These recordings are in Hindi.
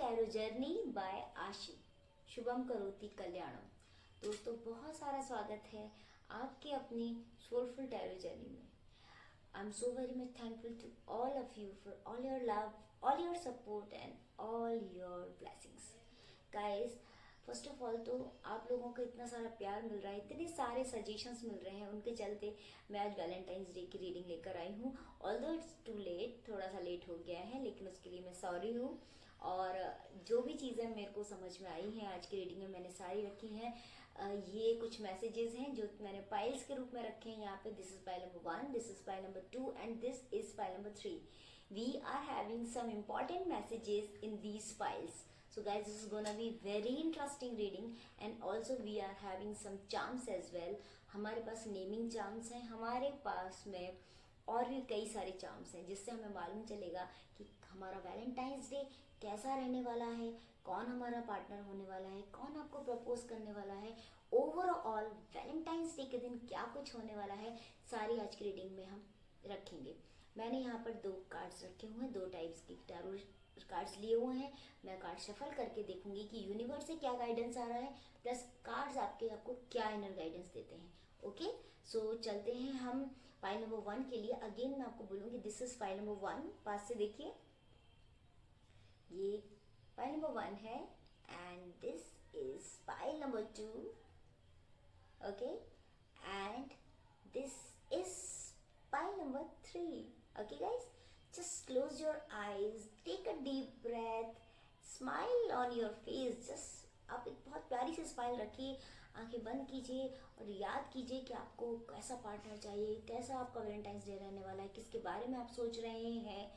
टैरो जर्नी बाय आशी, शुभम करोति कल्याणम। दोस्तों बहुत सारा स्वागत है आपके अपनी सोलफुल टैरो जर्नी में। I am so very much thankful to all of you for all your love, all your support and all your blessings. Guys, first of all तो आप लोगों का इतना सारा प्यार मिल रहा है, इतने सारे सजेशंस मिल रहे हैं, उनके चलते मैं आज वैलेंटाइंस डे की रीडिंग लेकर आई हूँ। ऑल्दो इट्स टू लेट, थोड़ा सा लेट हो गया है, लेकिन उसके लिए मैं सॉरी हूँ। और जो भी चीज़ें मेरे को समझ में आई हैं आज की रीडिंग में मैंने सारी रखी हैं। ये कुछ मैसेजेस हैं जो मैंने पाइल्स के रूप में रखे हैं यहाँ पे। This is pile number 1, this is pile number 2 and this is pile number 3। We are having some important messages in these piles. So guys, this is gonna be very interesting reading and also we are having some charms as well. हमारे पास नेमिंग चार्म्स हैं, हमारे पास में और भी कई सारे चार्म्स हैं जिससे हमें मालूम चलेगा कि हमारा वैलेंटाइंस डे कैसा रहने वाला है, कौन हमारा पार्टनर होने वाला है, कौन आपको प्रपोज करने वाला है, ओवरऑल वैलेंटाइंस डे के दिन क्या कुछ होने वाला है, सारी आज की रीडिंग में हम रखेंगे। मैंने यहाँ पर 2 कार्ड्स रखे हुए हैं, 2 टाइप्स की टैरो कार्ड्स लिए हुए हैं। मैं कार्ड शफल करके देखूंगी कि यूनिवर्स से क्या गाइडेंस आ रहा है, प्लस कार्ड्स आपको क्या इनर गाइडेंस देते हैं। ओके, सो चलते हैं हम पाइल नंबर 1 के लिए। अगेन मैं आपको बोलूंगी दिस इज पाइल नंबर 1, पास से देखिए, ये पाइल नंबर 1 है and this is pile number 2। Okay, and this is pile number 3। Okay guys, just close your eyes, take a deep breath, smile on your face। just आप एक बहुत प्यारी सी स्माइल रखिए, आंखें बंद कीजिए और याद कीजिए कि आपको कैसा पार्टनर चाहिए, कैसा आपका वैलेंटाइंस डे रहने वाला है, किसके बारे में आप सोच रहे हैं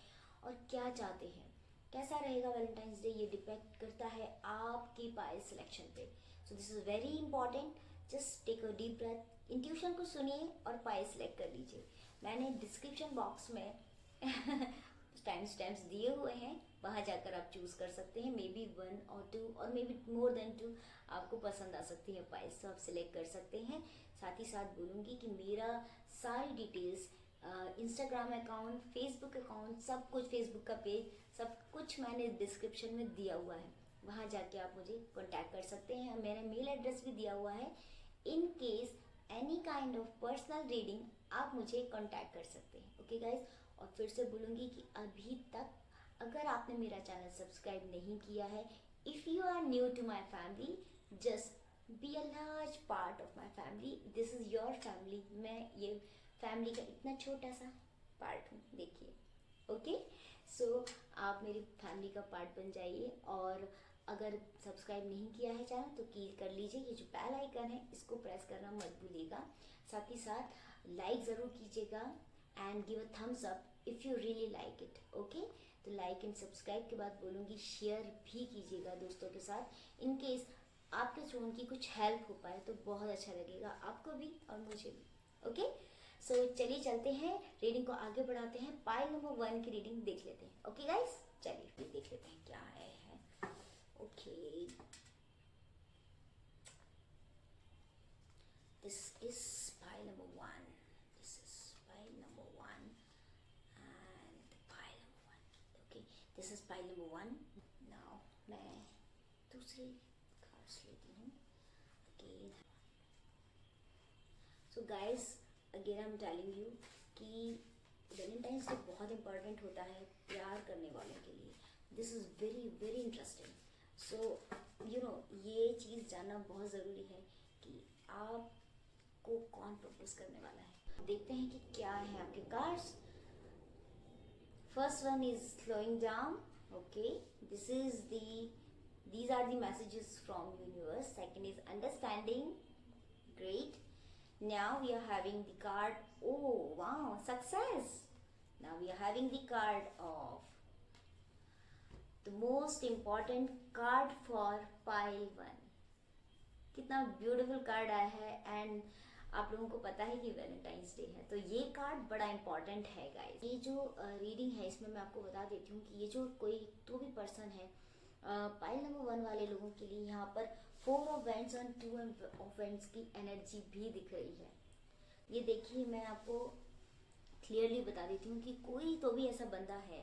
और क्या चाहते हैं, कैसा रहेगा वैलेंटाइंस डे। ये डिपेंड करता है आपकी पाइल सिलेक्शन पे। So this is very important. Just take a deep breath, intuition को सुनिए और पाइल सिलेक्ट कर लीजिए। मैंने डिस्क्रिप्शन बॉक्स में टाइम स्टैम्प्स दिए हुए हैं, वहां जाकर आप चूज कर सकते हैं। मे बी 1 और 2 और मे बी मोर देन 2 आपको पसंद आ सकती है पाइल्स, तो आप सिलेक्ट कर सकते हैं। साथ ही साथ बोलूँगी कि मेरा सारी details, Instagram account, Facebook account, सब कुछ, फेसबुक का पेज, सब कुछ मैंने डिस्क्रिप्शन में दिया हुआ है, वहाँ जाके आप मुझे कॉन्टैक्ट कर सकते हैं। मेरा मेल एड्रेस भी दिया हुआ है। In case any kind of personal reading आप मुझे कॉन्टैक्ट कर सकते हैं। ओके गाइज, और फिर से बोलूँगी कि अभी तक अगर आपने मेरा चैनल सब्सक्राइब नहीं किया है, if you are new to my family, just be a large part of my family. This is your family. मैं ये फैमिली का इतना छोटा सा पार्ट हूँ, देखिए। ओके, सो आप मेरी फैमिली का पार्ट बन जाइए। और अगर सब्सक्राइब नहीं किया है चैनल तो कर लीजिए, ये जो बेल आइकन है इसको प्रेस करना मत भूलिएगा। साथ ही साथ लाइक ज़रूर कीजिएगा and give a thumbs up if you really like it. Okay, तो लाइक एंड सब्सक्राइब के बाद बोलूँगी शेयर भी कीजिएगा दोस्तों के साथ। इन केस आपके थ्रू उनकी कुछ हेल्प हो पाए तो बहुत अच्छा लगेगा आपको भी और मुझे भी। ओके, सो चलिए चलते हैं, रीडिंग को आगे बढ़ाते हैं। पाइल नंबर 1 की रीडिंग देख लेते हैं। ओके गाइस, चलिए देख लेते हैं क्या है। Okay, this is pile number 1, this is pile number 1 and pile number 1। Okay, this is pile number 1। Now मैं दूसरी कार्ड्स लेती हूँ again. So guys, again I am telling you कि वैलेंटाइंस डे बहुत इंपॉर्टेंट होता है प्यार करने वालों के लिए। This is very very interesting. So you know, ये चीज़ जानना बहुत ज़रूरी है कि आपको कौन प्रपोज करने वाला है। देखते हैं कि क्या है आपके cards. First one is slowing down. Okay, this is these are the messages from universe. Second is understanding. Great. Now we are having the card, oh wow, success. Now we are having the card of the most important card for pile 1. कितना ब्यूटीफुल कार्ड आया है। एंड आप लोगों को पता है कि वैलेंटाइंस डे है तो ये कार्ड बड़ा इंपॉर्टेंट है गाइस। ये जो रीडिंग है इसमें मैं आपको बता देती हूँ कि ये जो कोई तो भी पर्सन है, पाइल नंबर 1 वाले लोगों के लिए यहाँ पर 4 ऑफ वेंट्स और 2 ऑफ वेंट्स की एनर्जी भी दिख रही है। ये देखिए, मैं आपको क्लियरली बता देती हूँ कि कोई तो भी ऐसा बंदा है,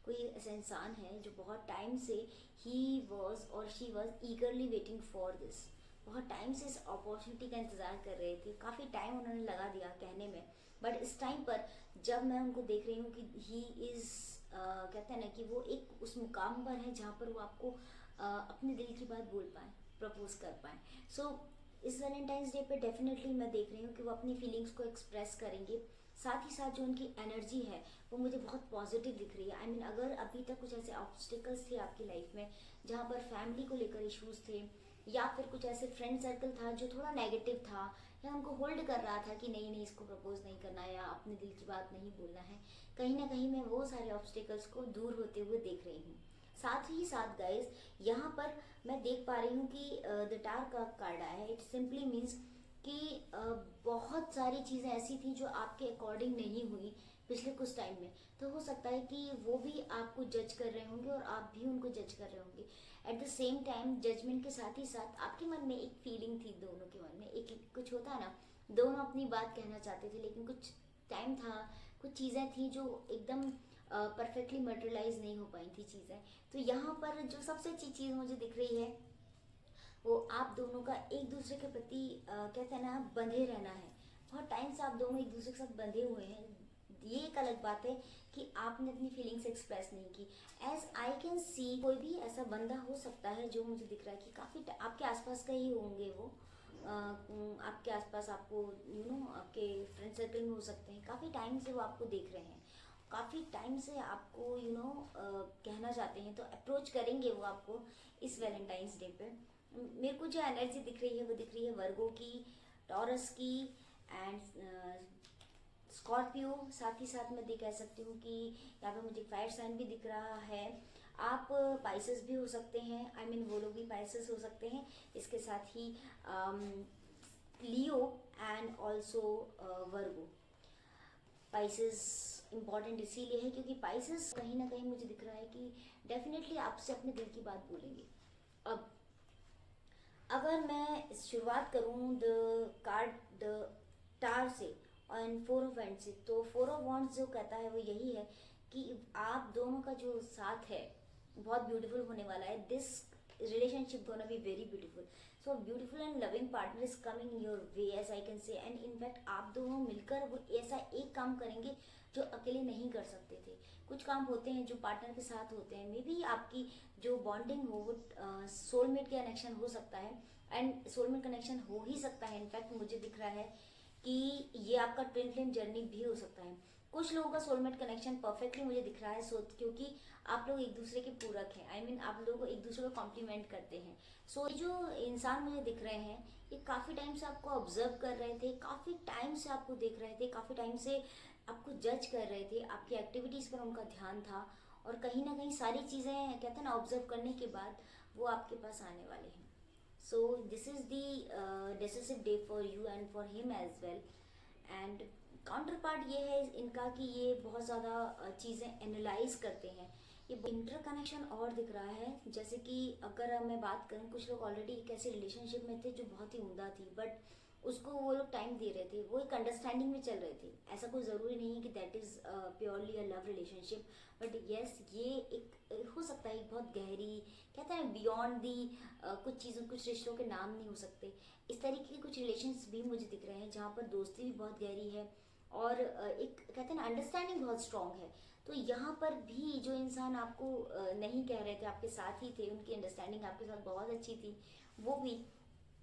कोई ऐसा इंसान है जो बहुत टाइम से ही वॉज और she was ईगरली waiting for this, बहुत टाइम से इस अपॉर्चुनिटी का इंतज़ार कर रहे थे, काफ़ी टाइम उन्होंने लगा दिया कहने में, बट इस टाइम पर जब मैं उनको देख रही हूँ कि ही इज़ कहते हैं ना कि वो एक उस मुकाम पर है जहाँ पर वो आपको अपने दिल की बात बोल पाए, प्रपोज कर पाए। सो इस वैलेंटाइंस डे पे डेफिनेटली मैं देख रही हूँ कि वो अपनी फीलिंग्स को एक्सप्रेस करेंगे। साथ ही साथ जो उनकी एनर्जी है वो मुझे बहुत पॉजिटिव दिख रही है। आई मीन अगर अभी तक कुछ ऐसे ऑब्स्टिकल्स थे आपकी लाइफ में जहाँ पर फैमिली को लेकर इश्यूज थे, या फिर कुछ ऐसे फ्रेंड सर्कल था जो थोड़ा नेगेटिव था, या उनको होल्ड कर रहा था कि नहीं नहीं इसको प्रपोज नहीं करना या अपने दिल की बात नहीं बोलना है, कहीं ना कहीं मैं वो सारे ऑब्स्टिकल्स को दूर होते हुए देख रही हूँ। साथ ही साथ गाइज यहाँ पर मैं देख पा रही हूँ कि द टार का कार्ड आया है। इट सिंपली मीन्स कि बहुत सारी चीज़ें ऐसी थी जो आपके अकॉर्डिंग नहीं हुई पिछले कुछ टाइम में, तो हो सकता है कि वो भी आपको जज कर रहे होंगे और आप भी उनको जज कर रहे होंगे। At the same time judgement के साथ ही साथ आपके मन में एक फीलिंग थी, दोनों के मन में एक कुछ होता है ना, दोनों अपनी बात कहना चाहते थे, लेकिन कुछ टाइम था, कुछ चीज़ें थी जो एकदम परफेक्टली मटेरियलाइज नहीं हो पाई थी चीज़ें। तो यहाँ पर जो सबसे अच्छी चीज़ मुझे दिख रही है वो आप दोनों का एक दूसरे के प्रति कहते हैं ना बंधे रहना है। बहुत टाइम से आप दोनों एक दूसरे के साथ बंधे हुए हैं। ये एक अलग बात है कि आपने अपनी फीलिंग्स एक्सप्रेस नहीं की। एज आई कैन सी कोई भी ऐसा बंदा हो सकता है जो मुझे दिख रहा है कि काफ़ी आपके आसपास का ही होंगे वो, आपके आसपास आपको आपके फ्रेंड सर्कल में हो सकते हैं, काफ़ी टाइम से वो आपको देख रहे हैं, काफ़ी टाइम से आपको कहना चाहते हैं, तो अप्रोच करेंगे वो आपको इस वैलेंटाइंस डे पे। मेरे को जो एनर्जी दिख रही है वो दिख रही है वर्गो की, टॉरस की एंड स्कॉर्पियो। साथ ही साथ मैं कह सकती हूँ कि यहाँ पे मुझे फायर साइन भी दिख रहा है। आप पाइसेस भी हो सकते हैं, आई मीन वो लोग भी पाइसेस हो सकते हैं। इसके साथ ही Leo and also Virgo. Pisces important इसीलिए है क्योंकि पाइसेस कहीं ना कहीं मुझे दिख रहा है कि डेफिनेटली आपसे अपने दिल की बात बोलेंगे। अब अगर मैं शुरुआत करूँ द कार्ड द टार से और फोर ऑफ वैंड से, तो फोर ऑफ वॉन्ड्स जो कहता है वो यही है कि आप दोनों का जो साथ है बहुत ब्यूटीफुल होने वाला है। This relationship gonna be very beautiful, so beautiful and loving partner is coming in your way as I can say, and in fact आप दोनों मिलकर वो ऐसा एक काम करेंगे जो अकेले नहीं कर सकते थे। कुछ काम होते हैं जो पार्टनर के साथ होते हैं, मे बी आपकी जो बॉन्डिंग हो वो सोलमेट कनेक्शन हो सकता है, एंड सोलमेट कनेक्शन हो ही सकता है। इनफैक्ट मुझे दिख रहा है कि ये आपका ट्विन फ्लेम जर्नी भी हो सकता है। कुछ लोगों का सोलमेट कनेक्शन परफेक्टली मुझे दिख रहा है, क्योंकि आप लोग एक दूसरे के पूरक हैं। आई मीन आप लोग एक दूसरे को कॉम्प्लीमेंट करते हैं। सो जो इंसान मुझे दिख रहे हैं ये काफ़ी टाइम से आपको ऑब्जर्व कर रहे थे, काफ़ी टाइम से आपको देख रहे थे, काफ़ी टाइम से आपको जज कर रहे थे, आपकी एक्टिविटीज़ पर उनका ध्यान था, और कहीं ना कहीं सारी चीज़ें कहते हैं ना ऑब्जर्व करने के बाद वो आपके पास आने वाले हैं। So this is the decisive day for you and for him as well. And counterpart ये है इनका कि ये बहुत ज़्यादा चीज़ें एनालाइज करते हैं। ये इंटर कनेक्शन और दिख रहा है, जैसे कि अगर मैं बात करूँ कुछ लोग ऑलरेडी एक ऐसे रिलेशनशिप में थे जो बहुत ही उम्दा थी, बट उसको वो लोग टाइम दे रहे थे, वो एक अंडरस्टैंडिंग में चल रहे थे। ऐसा कोई ज़रूरी नहीं है कि that is purely a love relationship, but yes ये एक हो सकता है एक बहुत गहरी, कहते हैं बियॉन्ड दी कुछ चीज़ों, कुछ रिश्तों के नाम नहीं हो सकते, इस तरीके के कुछ रिलेशंस भी मुझे दिख रहे हैं जहाँ पर दोस्ती भी बहुत गहरी है और एक कहते हैं ना अंडरस्टैंडिंग बहुत स्ट्रॉन्ग है। तो यहाँ पर भी जो इंसान आपको नहीं कह रहे थे, आपके साथ ही थे, उनकी अंडरस्टैंडिंग आपके साथ बहुत अच्छी थी, वो भी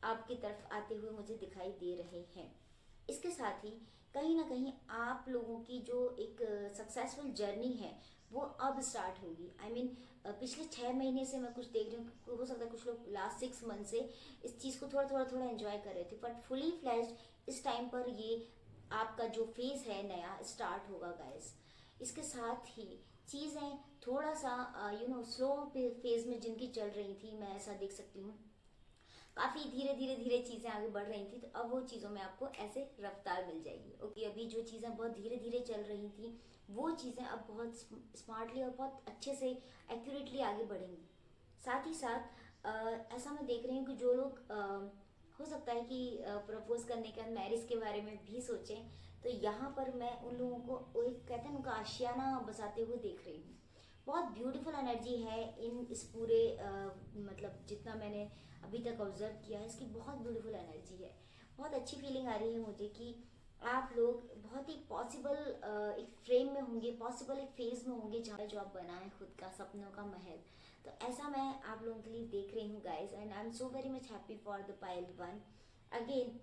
आपकी तरफ आते हुए मुझे दिखाई दे रहे हैं। इसके साथ ही कहीं ना कहीं आप लोगों की जो एक सक्सेसफुल जर्नी है वो अब स्टार्ट होगी। आई मीन पिछले 6 महीने से मैं कुछ देख रही हूँ, हो सकता है कुछ लोग लास्ट 6 मंथ से इस चीज़ को थोड़ा एंजॉय कर रहे थे, बट फुली फ्लैश्ड इस टाइम पर ये आपका जो फेज है नया स्टार्ट होगा गाइस। इसके साथ ही चीज़ें थोड़ा सा स्लो फेज में जिनकी चल रही थी, मैं ऐसा देख सकती हूँ काफ़ी धीरे चीज़ें आगे बढ़ रही थी, तो अब वो चीज़ों में आपको ऐसे रफ्तार मिल जाएगी। ओके, अभी जो चीज़ें बहुत धीरे चल रही थी वो चीज़ें अब बहुत स्मार्टली और बहुत अच्छे से एक्यूरेटली आगे बढ़ेंगी। साथ ही साथ ऐसा मैं देख रही हूँ कि जो लोग हो सकता है कि प्रपोज करने के बाद मैरिज के बारे में भी सोचें, तो यहाँ पर मैं उन लोगों को वो एक कहते हैं उनका आशियाना बसाते हुए देख रही हूँ। बहुत ब्यूटीफुल एनर्जी है इन इस पूरे मतलब जितना मैंने अभी तक ऑब्जर्व किया है, इसकी बहुत ब्यूटीफुल एनर्जी है। बहुत अच्छी फीलिंग आ रही है मुझे कि आप लोग बहुत ही पॉसिबल एक फ्रेम में होंगे, पॉसिबल एक फेज में होंगे जहाँ जो आप बनाएं खुद का सपनों का महल। तो ऐसा मैं आप लोगों के लिए देख रही हूँ guys, and I am so very much happy for the pile one. Again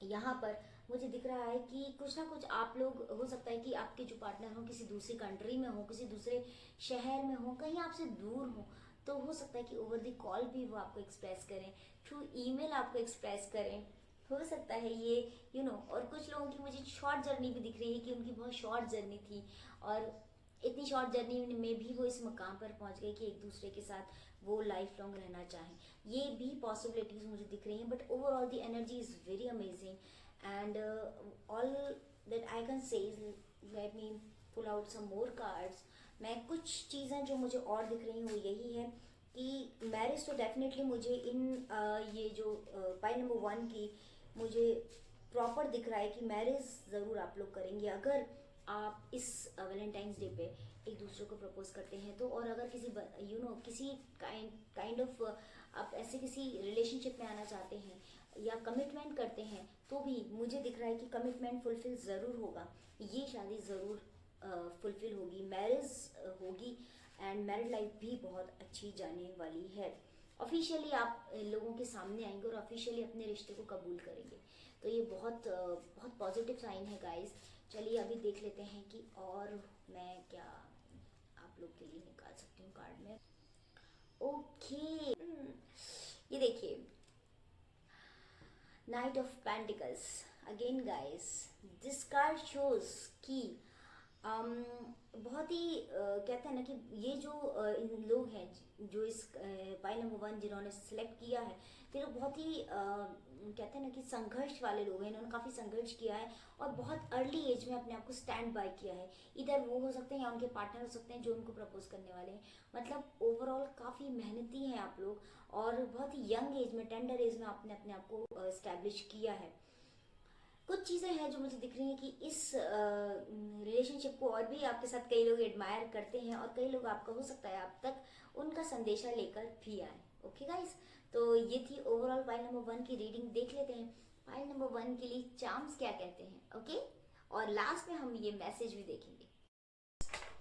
यहाँ पर मुझे दिख रहा है कि कुछ ना कुछ आप लोग, हो सकता है कि आपके जो पार्टनर हो किसी दूसरी कंट्री में हो, किसी दूसरे शहर में हो, कहीं आपसे दूर हो, तो हो सकता है कि ओवर द कॉल भी वो आपको एक्सप्रेस करें, थ्रू ईमेल आपको एक्सप्रेस करें, हो सकता है ये और कुछ लोगों की मुझे शॉर्ट जर्नी भी दिख रही है कि उनकी बहुत शॉर्ट जर्नी थी, और इतनी शॉर्ट जर्नी में भी वो इस मुकाम पर पहुंच गए कि एक दूसरे के साथ वो लाइफ लॉन्ग रहना चाहें। ये भी पॉसिबिलिटीज मुझे दिख रही हैं, but overall the energy is very amazing, and all that I can say let me pull out some more cards. मैं कुछ चीज़ें जो मुझे और दिख रही हैं वो यही है कि मैरिज तो डेफिनेटली मुझे इन ये जो पाई नंबर 1 की मुझे प्रॉपर दिख रहा है कि मैरिज ज़रूर आप लोग करेंगे अगर आप इस वैलेंटाइंस डे पे एक दूसरे को प्रपोज करते हैं तो। और अगर किसी किसी काइंड ऑफ आप ऐसे किसी रिलेशनशिप में आना चाहते हैं या कमिटमेंट करते हैं, तो भी मुझे दिख रहा है कि कमिटमेंट फुलफिल ज़रूर होगा, ये शादी ज़रूर फुलफिल होगी, मैरिज होगी, एंड मैरिड लाइफ भी बहुत अच्छी जाने वाली है। ऑफिशियली आप लोगों के सामने आएंगे और ऑफिशियली अपने रिश्ते को कबूल करेंगे, तो ये बहुत बहुत पॉजिटिव साइन है गाइस। चलिए अभी देख लेते हैं कि और मैं क्या आप लोग के लिए निकाल सकती हूँ कार्ड में। ओके, ये देखिए, night of pentacles. Again guys, this card shows कि बहुत ही कहते हैं ना कि ये जो इन लोग हैं जो इस पाई नंबर 1 जिन्होंने सिलेक्ट किया है, ये लोग बहुत ही कहते हैं ना कि संघर्ष वाले लोग हैं। इन्होंने काफ़ी संघर्ष किया है और बहुत अर्ली एज में अपने आप को स्टैंड बाय किया है। इधर वो हो सकते हैं या उनके पार्टनर हो सकते हैं जो उनको प्रपोज करने वाले हैं। मतलब ओवरऑल काफ़ी मेहनती हैं आप लोग, और बहुत ही यंग एज में, टेंडर एज में आपने अपने आप को इस्टेब्लिश किया है। कुछ चीज़ें हैं जो मुझे दिख रही हैं कि इस रिलेशनशिप को और भी आपके साथ कई लोग एडमायर करते हैं, और कई लोग आपका हो सकता है आप तक उनका संदेशा लेकर भी आए। ओके गाइस, तो ये थी ओवरऑल पाइल नंबर 1 की रीडिंग। देख लेते हैं पाइल नंबर 1 के लिए चार्म्स क्या कहते हैं। ओके, और लास्ट में हम ये मैसेज भी देखेंगे।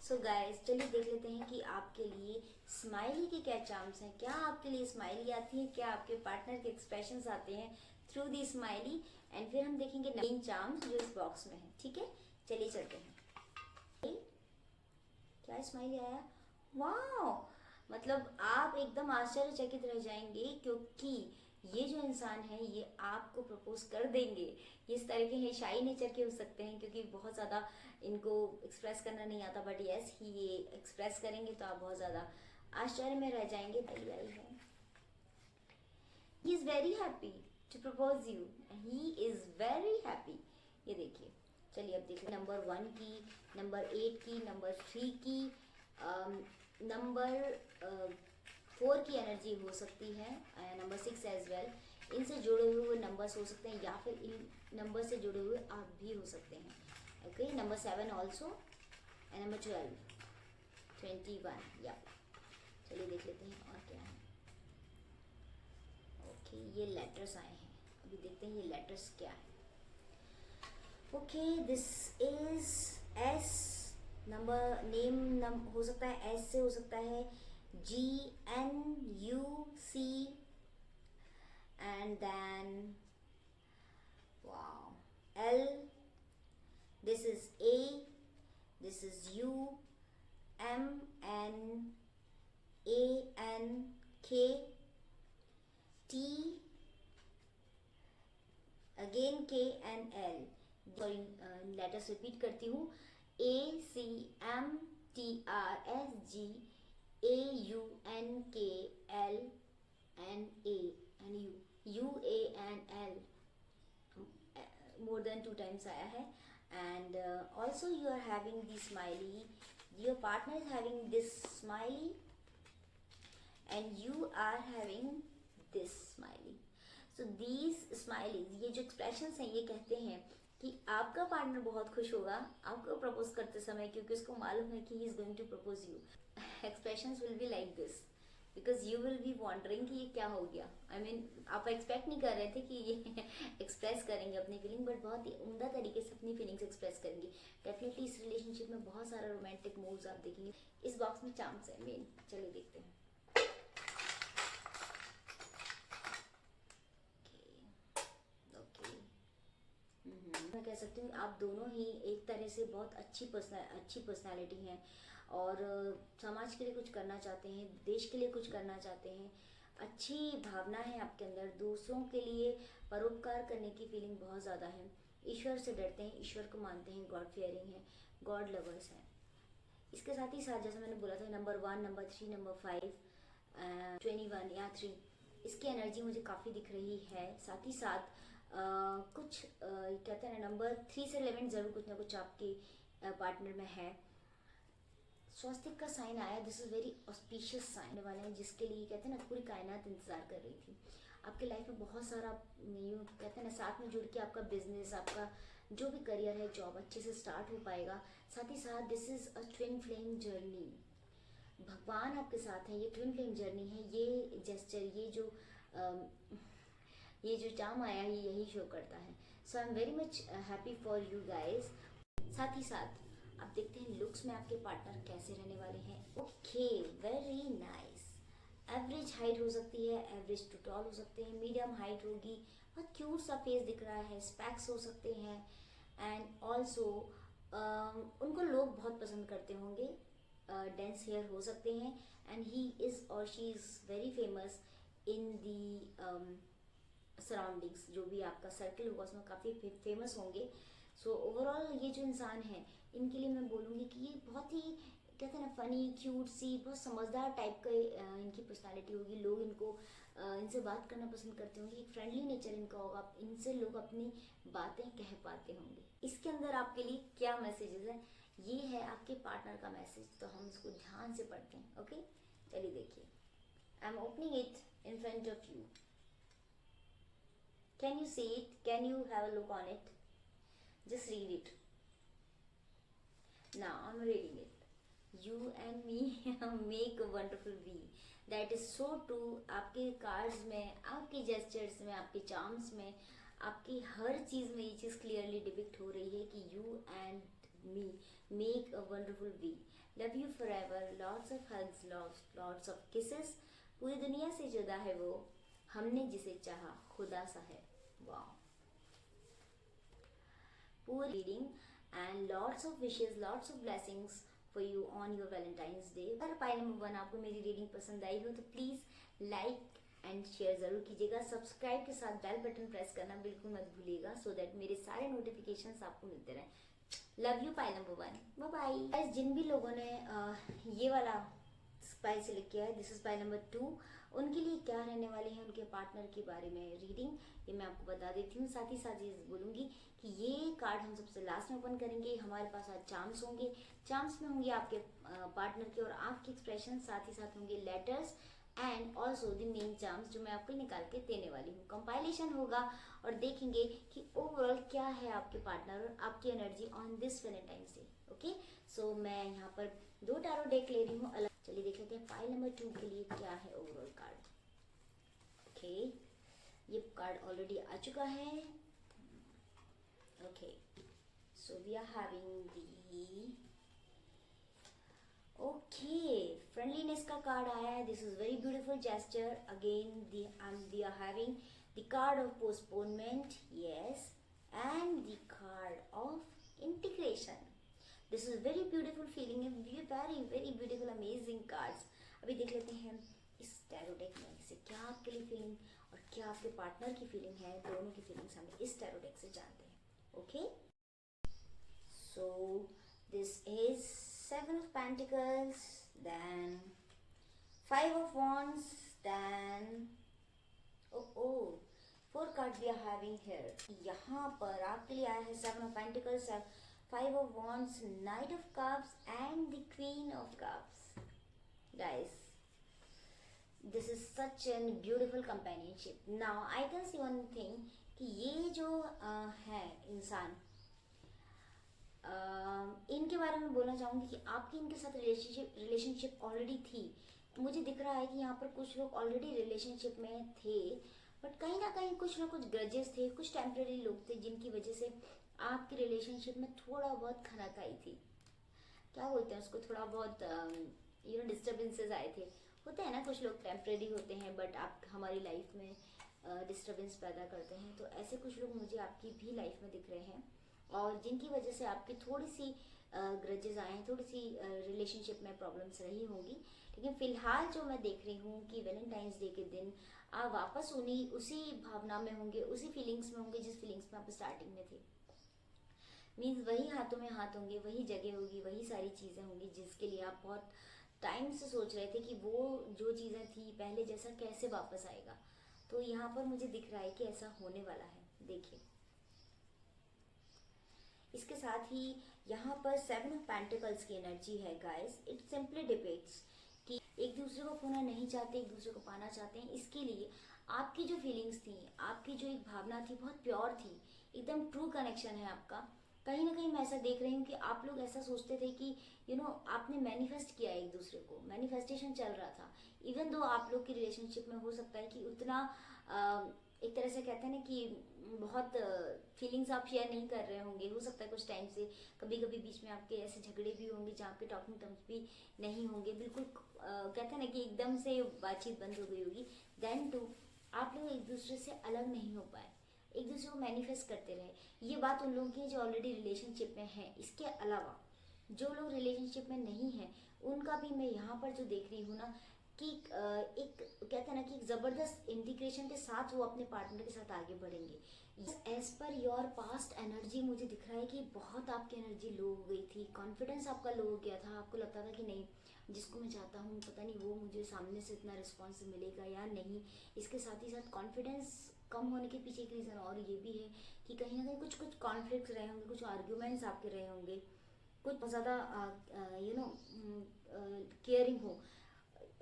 सो गाइस, चलिए देख लेते हैं कि आपके लिए स्माइली के क्या चार्म्स हैं। क्या आपके लिए स्माइली आती है, क्या आपके पार्टनर के एक्सप्रेशंस आते हैं थ्रू दी स्माइली, एंड फिर हम देखेंगे 9 चार्म्स जो इस बॉक्स में है। ठीक है, चलिए चलते हैं। क्या स्माइली आया, वाह! मतलब आप एकदम आश्चर्यचकित रह जाएंगे, क्योंकि ये जो इंसान है ये आपको प्रपोज कर देंगे। ये इस तरह के हैं, शाई नेचर के हो सकते हैं क्योंकि बहुत ज़्यादा इनको एक्सप्रेस करना नहीं आता, बट यस ये एक्सप्रेस करेंगे तो आप बहुत ज़्यादा आश्चर्य में रह जाएंगे। भाई भाई है, he is very happy to propose you, he is very happy. ये देखिए, चलिए अब देखिए नंबर 1 की, नंबर 8 की, नंबर 3 की, नंबर 4 की एनर्जी हो सकती है, नंबर 6 एज वेल। इनसे जुड़े हुए नंबर्स हो सकते हैं या फिर इन नंबर से जुड़े हुए आप भी हो सकते हैं। Okay, number 7 also, and number 12, 21। या चलिए देख लेते हैं और क्या है। ओके, ये लेटर्स आए हैं, अभी देखते हैं ये लेटर्स क्या है। Okay, this is S number, name हो सकता है एस से, हो सकता है GNUC, and then wow, L, this is A, this is UMNANK, T, again K and L। Sorry, letters repeat करती हूँ, ACMTRSGAUNKLNA and UANL, more than 2 times आया है। And also you are having the smiley, your partner is having this smiley, and you are having this smiley. So these smileys, ये जो expressions हैं ये कहते हैं कि आपका पार्टनर बहुत खुश होगा आपको प्रपोज करते समय, क्योंकि उसको मालूम है कि he is going to propose you. Expressions will be like this, because you will be wondering कि ये क्या हो गया. आई मीन आप एक्सपेक्ट नहीं कर रहे थे कि ये एक्सप्रेस करेंगे अपनी फीलिंग, बट बहुत ही उम्दा तरीके से अपनी फीलिंग्स एक्सप्रेस करेंगे. डेफिनेटली इस रिलेशनशिप में बहुत सारा रोमांटिक मूव्स आप देखेंगे. इस बॉक्स में चांस है मेन. चलिए देखते हैं. ओके, मैं कह सकती हूँ आप दोनों ही एक तरह से बहुत अच्छी पर्सनालिटी हैं और समाज के लिए कुछ करना चाहते हैं, देश के लिए कुछ करना चाहते हैं. अच्छी भावना है आपके अंदर, दूसरों के लिए परोपकार करने की फीलिंग बहुत ज़्यादा है. ईश्वर से डरते हैं, ईश्वर को मानते हैं, गॉड फियरिंग है, गॉड लवर्स हैं. इसके साथ ही साथ जैसे मैंने बोला था नंबर 1, नंबर 3, नंबर 5, 21 या 3, इसकी एनर्जी मुझे काफ़ी दिख रही है. साथ ही साथ कुछ कहते हैं ना नंबर 3 से 11 ज़रूर कुछ ना कुछ आपके पार्टनर में है. स्वास्तिक का साइन आया. This is very auspicious sign वाले हैं जिसके लिए कहते हैं ना पूरी कायनात इंतज़ार कर रही थी. आपके लाइफ में बहुत सारा यूँ कहते हैं ना साथ में जुड़ के आपका बिजनेस, आपका जो भी करियर है, जॉब अच्छे से स्टार्ट हो पाएगा. साथ ही साथ this is a twin flame journey. भगवान आपके साथ है, ये ट्विन फ्लेम जर्नी है. ये जेस्चर, ये जो चाम आया है यही शो करता है. So I am very much happy for you guys. साथ ही साथ आप देखते हैं लुक्स में आपके पार्टनर कैसे रहने वाले हैं. Okay, very nice. Average height हो सकती है, एवरेज टू टॉल हो सकते हैं, मीडियम हाइट होगी, बहुत क्यूट सा फेस दिख रहा है, स्पेक्स हो सकते हैं. एंड ऑल्सो उनको लोग बहुत पसंद करते होंगे. डेंस हेयर हो सकते हैं. एंड ही इज़ और she is very famous in the surroundings. जो भी आपका सर्कल होगा उसमें काफ़ी फेमस होंगे. सो ओवरऑल ये जो इंसान है इनके लिए मैं बोलूँगी कि ये बहुत ही कहते हैं ना फनी, क्यूट सी, बहुत समझदार टाइप का इनकी पर्सनालिटी होगी. लोग इनको इनसे बात करना पसंद करते होंगे. एक फ्रेंडली नेचर इनका होगा. इनसे लोग अपनी बातें कह पाते होंगे. इसके अंदर आपके लिए क्या मैसेजेस है, ये है आपके पार्टनर का मैसेज. तो हम इसको ध्यान से पढ़ते हैं. ओके, चलिए देखिए. I am opening it in front of you. Can you see it? Can you have a look on it? Just read it. Now I'm reading it. You and me make a wonderful we. That is so true. आपके कार्ड्स में, आपके जेस्चर्स में, आपके चार्म्स में, आपकी हर चीज़ में ये चीज़ क्लियरली डिपिक्ट हो रही है कि you and me make a wonderful we. Love you forever. Lots of hugs, lots of kisses. पूरी दुनिया से जुदा है वो, हमने जिसे चाहा खुदा सा है. Wow. Poor reading and lots of wishes, lots of blessings for you on your Valentine's Day. अगर पाइल नंबर 1 आपको मेरी रीडिंग पसंद आई हो तो प्लीज़ लाइक एंड शेयर ज़रूर कीजिएगा. सब्सक्राइब के साथ बेल बटन प्रेस करना बिल्कुल मत भूलिएगा सो दैट मेरे सारे नोटिफिकेशंस आपको मिलते रहें. लव यू पाइल नंबर 1. Bye bye. जिन भी लोगों ने ये वाला पाइल सेलेक्ट किया है, दिस इज पाइल नंबर 2, उनके लिए क्या रहने वाले हैं उनके पार्टनर के बारे में रीडिंग, ये मैं आपको बता देती हूँ. साथ ही साथ ये बोलूँगी कि ये कार्ड हम सबसे लास्ट में ओपन करेंगे. हमारे पास आज चार्म्स होंगे. चार्म्स में होंगे आपके पार्टनर के और आपके एक्सप्रेशन. साथ ही साथ होंगे letters and also the main charms जो मैं आपको निकाल के देने वाली हूँ. कंपाइलेशन होगा और देखेंगे कि ओवरऑल क्या है आपके पार्टनर और आपकी energy on this Valentine's day. Okay, so मैं यहाँ पर 2 टैरो डेक ले रही हूँ अलग. चलिए देख लेते हैं फाइल नंबर 2 के लिए क्या है ओवरऑल कार्ड. ओके, ये कार्ड ऑलरेडी आ चुका है. Okay, so we are having the okay friendliness का कार्ड आया है. This is very beautiful gesture. Again we are having the card of postponement, yes, and the card of integration. This is very beautiful feeling, very very beautiful amazing cards. अभी देख लेते हैं इस टैरो डेक में से क्या आपके लिए फीलिंग और क्या आपके पार्टनर की फीलिंग है. दोनों की फीलिंग्स हम इस टैरो डेक से जानते हैं. Okay, so this is 7 of Pentacles, then 5 of Wands, then oh 4 cards we are having here. यहाँ पर आपके लिए आया है 7 of Pentacles, 5 of Wands, Knight of Cups and the Queen of Cups. Guys, this is such a beautiful companionship. Now I can see one thing कि ये जो है इंसान इनके बारे में बोलना चाहूँगी कि आपकी इनके साथ रिलेशनशिप ऑलरेडी थी। मुझे दिख रहा है कि यहाँ पर कुछ लोग ऑलरेडी रिलेशनशिप में थे, बट कहीं ना कहीं कुछ ना कुछ ग्रजेस थे, कुछ टेम्परेरी लोग थे जिनकी वजह से आपकी रिलेशनशिप में थोड़ा बहुत खनक आई थी। क्या बोलते हैं उसको, थोड़ा बहुत डिस्टर्बेंसेस आए थे। होता है ना, कुछ लोग टेम्परेरी होते हैं बट आप हमारी लाइफ में डिस्टर्बेंस पैदा करते हैं। तो ऐसे कुछ लोग मुझे आपकी भी लाइफ में दिख रहे हैं, और जिनकी वजह से आपकी थोड़ी सी ग्रजेस आए हैं, थोड़ी सी रिलेशनशिप में प्रॉब्लम्स रही होंगी। लेकिन फिलहाल जो मैं देख रही हूँ कि वैलेंटाइंस डे के दिन आप वापस उन्हीं उसी भावना में होंगे, उसी फीलिंग्स में होंगे जिस फीलिंग्स में आप स्टार्टिंग में थे। मीन्स वही हाथों में हाथ होंगे, वही जगह होगी, वही सारी चीज़ें होंगी जिसके लिए आप बहुत टाइम से सोच रहे थे कि वो जो चीज़ें थी पहले जैसा कैसे वापस आएगा। तो यहाँ पर मुझे दिख रहा है कि ऐसा होने वाला है। देखिए, इसके साथ ही यहाँ पर 7 ऑफ पेंटिकल्स की एनर्जी है गाइस। इट सिंपली डिपेक्ट्स कि एक दूसरे को खोना नहीं चाहते, एक दूसरे को पाना चाहते हैं। इसके लिए आपकी जो फीलिंग्स थी, आपकी जो एक भावना थी, बहुत प्योर थी, एकदम ट्रू कनेक्शन है आपका। कहीं ना कहीं मैं ऐसा देख रही हूँ कि आप लोग ऐसा सोचते थे कि आपने मैनिफेस्ट किया एक दूसरे को, मैनिफेस्टेशन चल रहा था। इवन दो आप लोग की रिलेशनशिप में हो सकता है कि उतना एक तरह से कहते हैं ना कि बहुत फीलिंग्स आप शेयर नहीं कर रहे होंगे। हो सकता है कुछ टाइम से कभी कभी बीच में आपके ऐसे झगड़े भी होंगे जहाँ पे टॉकिंग टर्म्स भी नहीं होंगे, बिल्कुल कहते हैं ना कि एकदम से बातचीत बंद हो गई होगी। देन टू, आप लोग एक दूसरे से अलग नहीं हो पाए, एक दूसरे को मैनिफेस्ट करते रहे। ये बात उन लोगों की है जो ऑलरेडी रिलेशनशिप में है। इसके अलावा जो लोग रिलेशनशिप में नहीं है, उनका भी मैं यहाँ पर जो देख रही हूँ ना कि एक कहते हैं ना कि एक जबरदस्त इंटीग्रेशन के साथ वो अपने पार्टनर के साथ आगे बढ़ेंगे। As per your past energy मुझे दिख रहा है कि बहुत आपकी एनर्जी लो हो गई थी, कॉन्फिडेंस आपका लो हो गया था। आपको लगता था कि नहीं, जिसको मैं चाहता हूँ पता नहीं वो मुझे सामने से इतना रिस्पॉन्स मिलेगा या नहीं। इसके साथ ही साथ कॉन्फिडेंस कम होने के पीछे एक रीज़न और ये भी है कि कहीं ना कहीं कुछ कुछ कॉन्फ्लिक्ट रहे होंगे, कुछ आर्ग्यूमेंट्स आपके रहे होंगे, कुछ बहुत ज़्यादा केयरिंग हो।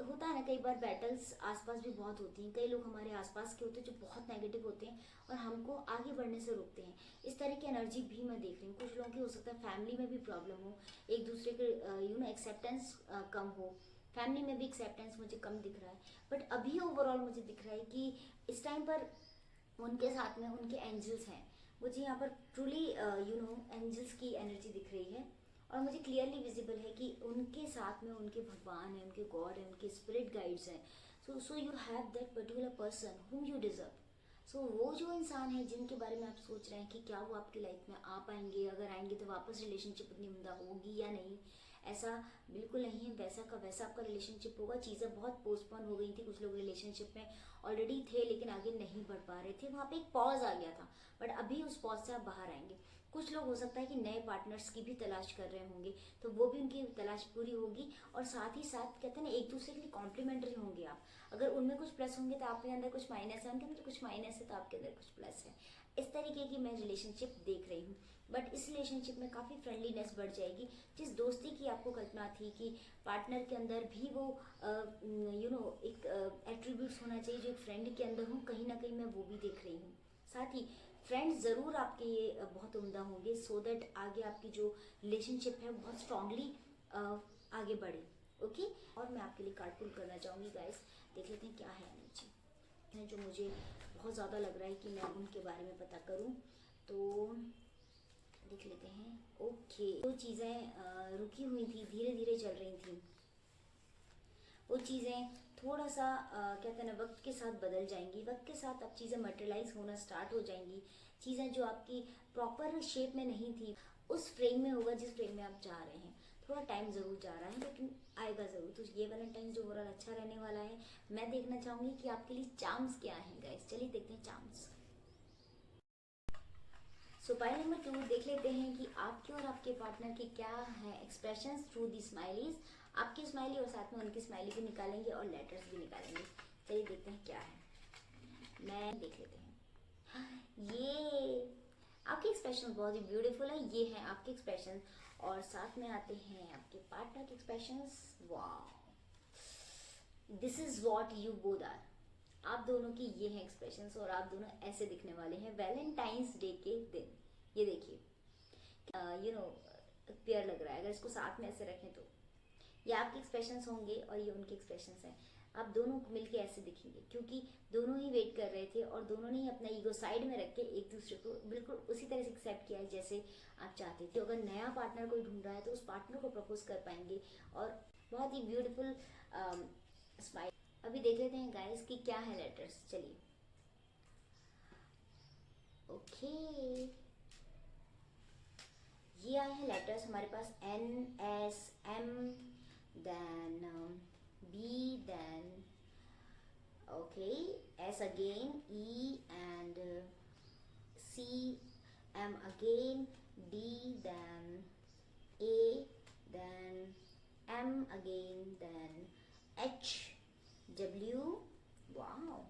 होता है ना, कई बार बैटल्स आसपास भी बहुत होती हैं, कई लोग हमारे आसपास के होते हैं जो बहुत नेगेटिव होते हैं और हमको आगे बढ़ने से रोकते हैं। इस तरह की एनर्जी भी मैं देख रही हूँ। कुछ लोगों की हो सकता है फैमिली में भी प्रॉब्लम हो, एक दूसरे के एक्सेप्टेंस कम हो। फैमिली में भी एक्सेप्टेंस मुझे कम दिख रहा है, बट अभी ओवरऑल मुझे दिख रहा है कि इस टाइम पर उनके साथ में उनके एंजल्स हैं। मुझे यहाँ पर ट्रूली एंजल्स की एनर्जी दिख रही है, और मुझे क्लियरली विजिबल है कि उनके साथ में उनके भगवान हैं, उनके गॉड हैं, उनके स्पिरिट गाइड्स हैं। So you have that particular person whom you deserve. So वो जो इंसान है जिनके बारे में आप सोच रहे हैं कि क्या वो आपकी लाइफ में आ पाएंगे, अगर आएंगे तो वापस रिलेशनशिप उतनी उम्दा होगी या नहीं, ऐसा बिल्कुल नहीं है। वैसा का वैसा आपका रिलेशनशिप होगा। चीज़ें बहुत पोस्टपोन हो गई थी, कुछ लोग रिलेशनशिप में ऑलरेडी थे लेकिन आगे नहीं बढ़ पा रहे थे, वहाँ पे एक पॉज आ गया था, बट अभी उस पॉज से आप बाहर आएंगे। कुछ लोग हो सकता है कि नए पार्टनर्स की भी तलाश कर रहे होंगे, तो वो भी उनकी तलाश पूरी होगी। और साथ ही साथ कहते हैं ना, एक दूसरे के लिए कॉम्प्लीमेंट्री होंगे आप। अगर उनमें कुछ प्लस होंगे तो आपके अंदर कुछ माइनस है, उनके अंदर कुछ माइनस है तो आपके अंदर कुछ प्लस है। इस तरीके की मैं रिलेशनशिप देख रही हूँ। बट इस रिलेशनशिप में काफ़ी फ्रेंडलीनेस बढ़ जाएगी। जिस दोस्ती की आपको कल्पना थी कि पार्टनर के अंदर भी वो एक एट्रीब्यूट्स होना चाहिए जो एक फ्रेंड के अंदर हो, कहीं ना कहीं मैं वो भी देख रही हूँ। साथ ही फ्रेंड्स ज़रूर आपके ये बहुत उम्दा होंगे, सो दैट आगे आपकी जो रिलेशनशिप है बहुत स्ट्रांगली आगे बढ़े। ओके, और मैं आपके लिए कार्ड पुल करना चाहूँगी गाइस। देख लेते हैं क्या है एनर्जी जो मुझे बहुत ज़्यादा लग रहा है कि मैं उनके बारे में पता करूँ। तो देख लेते हैं। ओके, जो चीज़ें रुकी हुई थी, धीरे धीरे चल रही थी, वो चीज़ें थोड़ा सा कहते हैं ना, वक्त के साथ बदल जाएंगी। वक्त के साथ अब चीज़ें मटेरियलाइज होना स्टार्ट हो जाएंगी। चीज़ें जो आपकी प्रॉपर शेप में नहीं थी उस फ्रेम में होगा जिस फ्रेम में आप जा रहे हैं। थोड़ा टाइम ज़रूर जा रहा है लेकिन आएगा ज़रूर। तो ये वैलेंटाइन जो ओवरऑल अच्छा रहने वाला है। मैं देखना चाहूँगी कि आपके लिए चार्म्स क्या हैं गाइस। चलिए देखते हैं चार्म्स। सो पाइल नंबर 2 देख लेते हैं कि आपके और आपके पार्टनर के क्या है एक्सप्रेशंस थ्रू दी स्माइलीज। आपकी स्माइली और साथ में उनकी स्माइली भी निकालेंगे और लेटर्स भी निकालेंगे। चलिए देखते हैं क्या है। मैं देख लेते हैं। ये आपके एक्सप्रेशन बहुत ही ब्यूटीफुल है। ये हैं आपके एक्सप्रेशन, और साथ में आते हैं आपके पार्टनर के एक्सप्रेशंस। वाह, this is what you both are. आप दोनों की ये हैं एक्सप्रेशंस, और आप दोनों ऐसे दिखने वाले हैं वैलेंटाइंस डे के दिन। ये देखिए, पेयर लग रहा है, अगर इसको साथ में ऐसे रखें तो ये आपके एक्सप्रेशंस होंगे और ये उनके एक्सप्रेशंस हैं। आप दोनों मिलके ऐसे दिखेंगे क्योंकि दोनों ही वेट कर रहे थे और दोनों ने ही अपना ईगो साइड में रख के एक दूसरे को बिल्कुल उसी तरह से एक्सेप्ट किया है जैसे आप चाहते थे। तो अगर नया पार्टनर कोई ढूंढ रहा है तो उस पार्टनर को प्रपोज कर पाएंगे और बहुत ही ब्यूटीफुल स्माइल। अभी देख लेते हैं गाइस कि क्या है लेटर्स। चलिए ओके, ये आए हैं लेटर्स हमारे पास NSM, then B, then okay S again, E and C, M again, D, then A, then M again, then H, W, wow,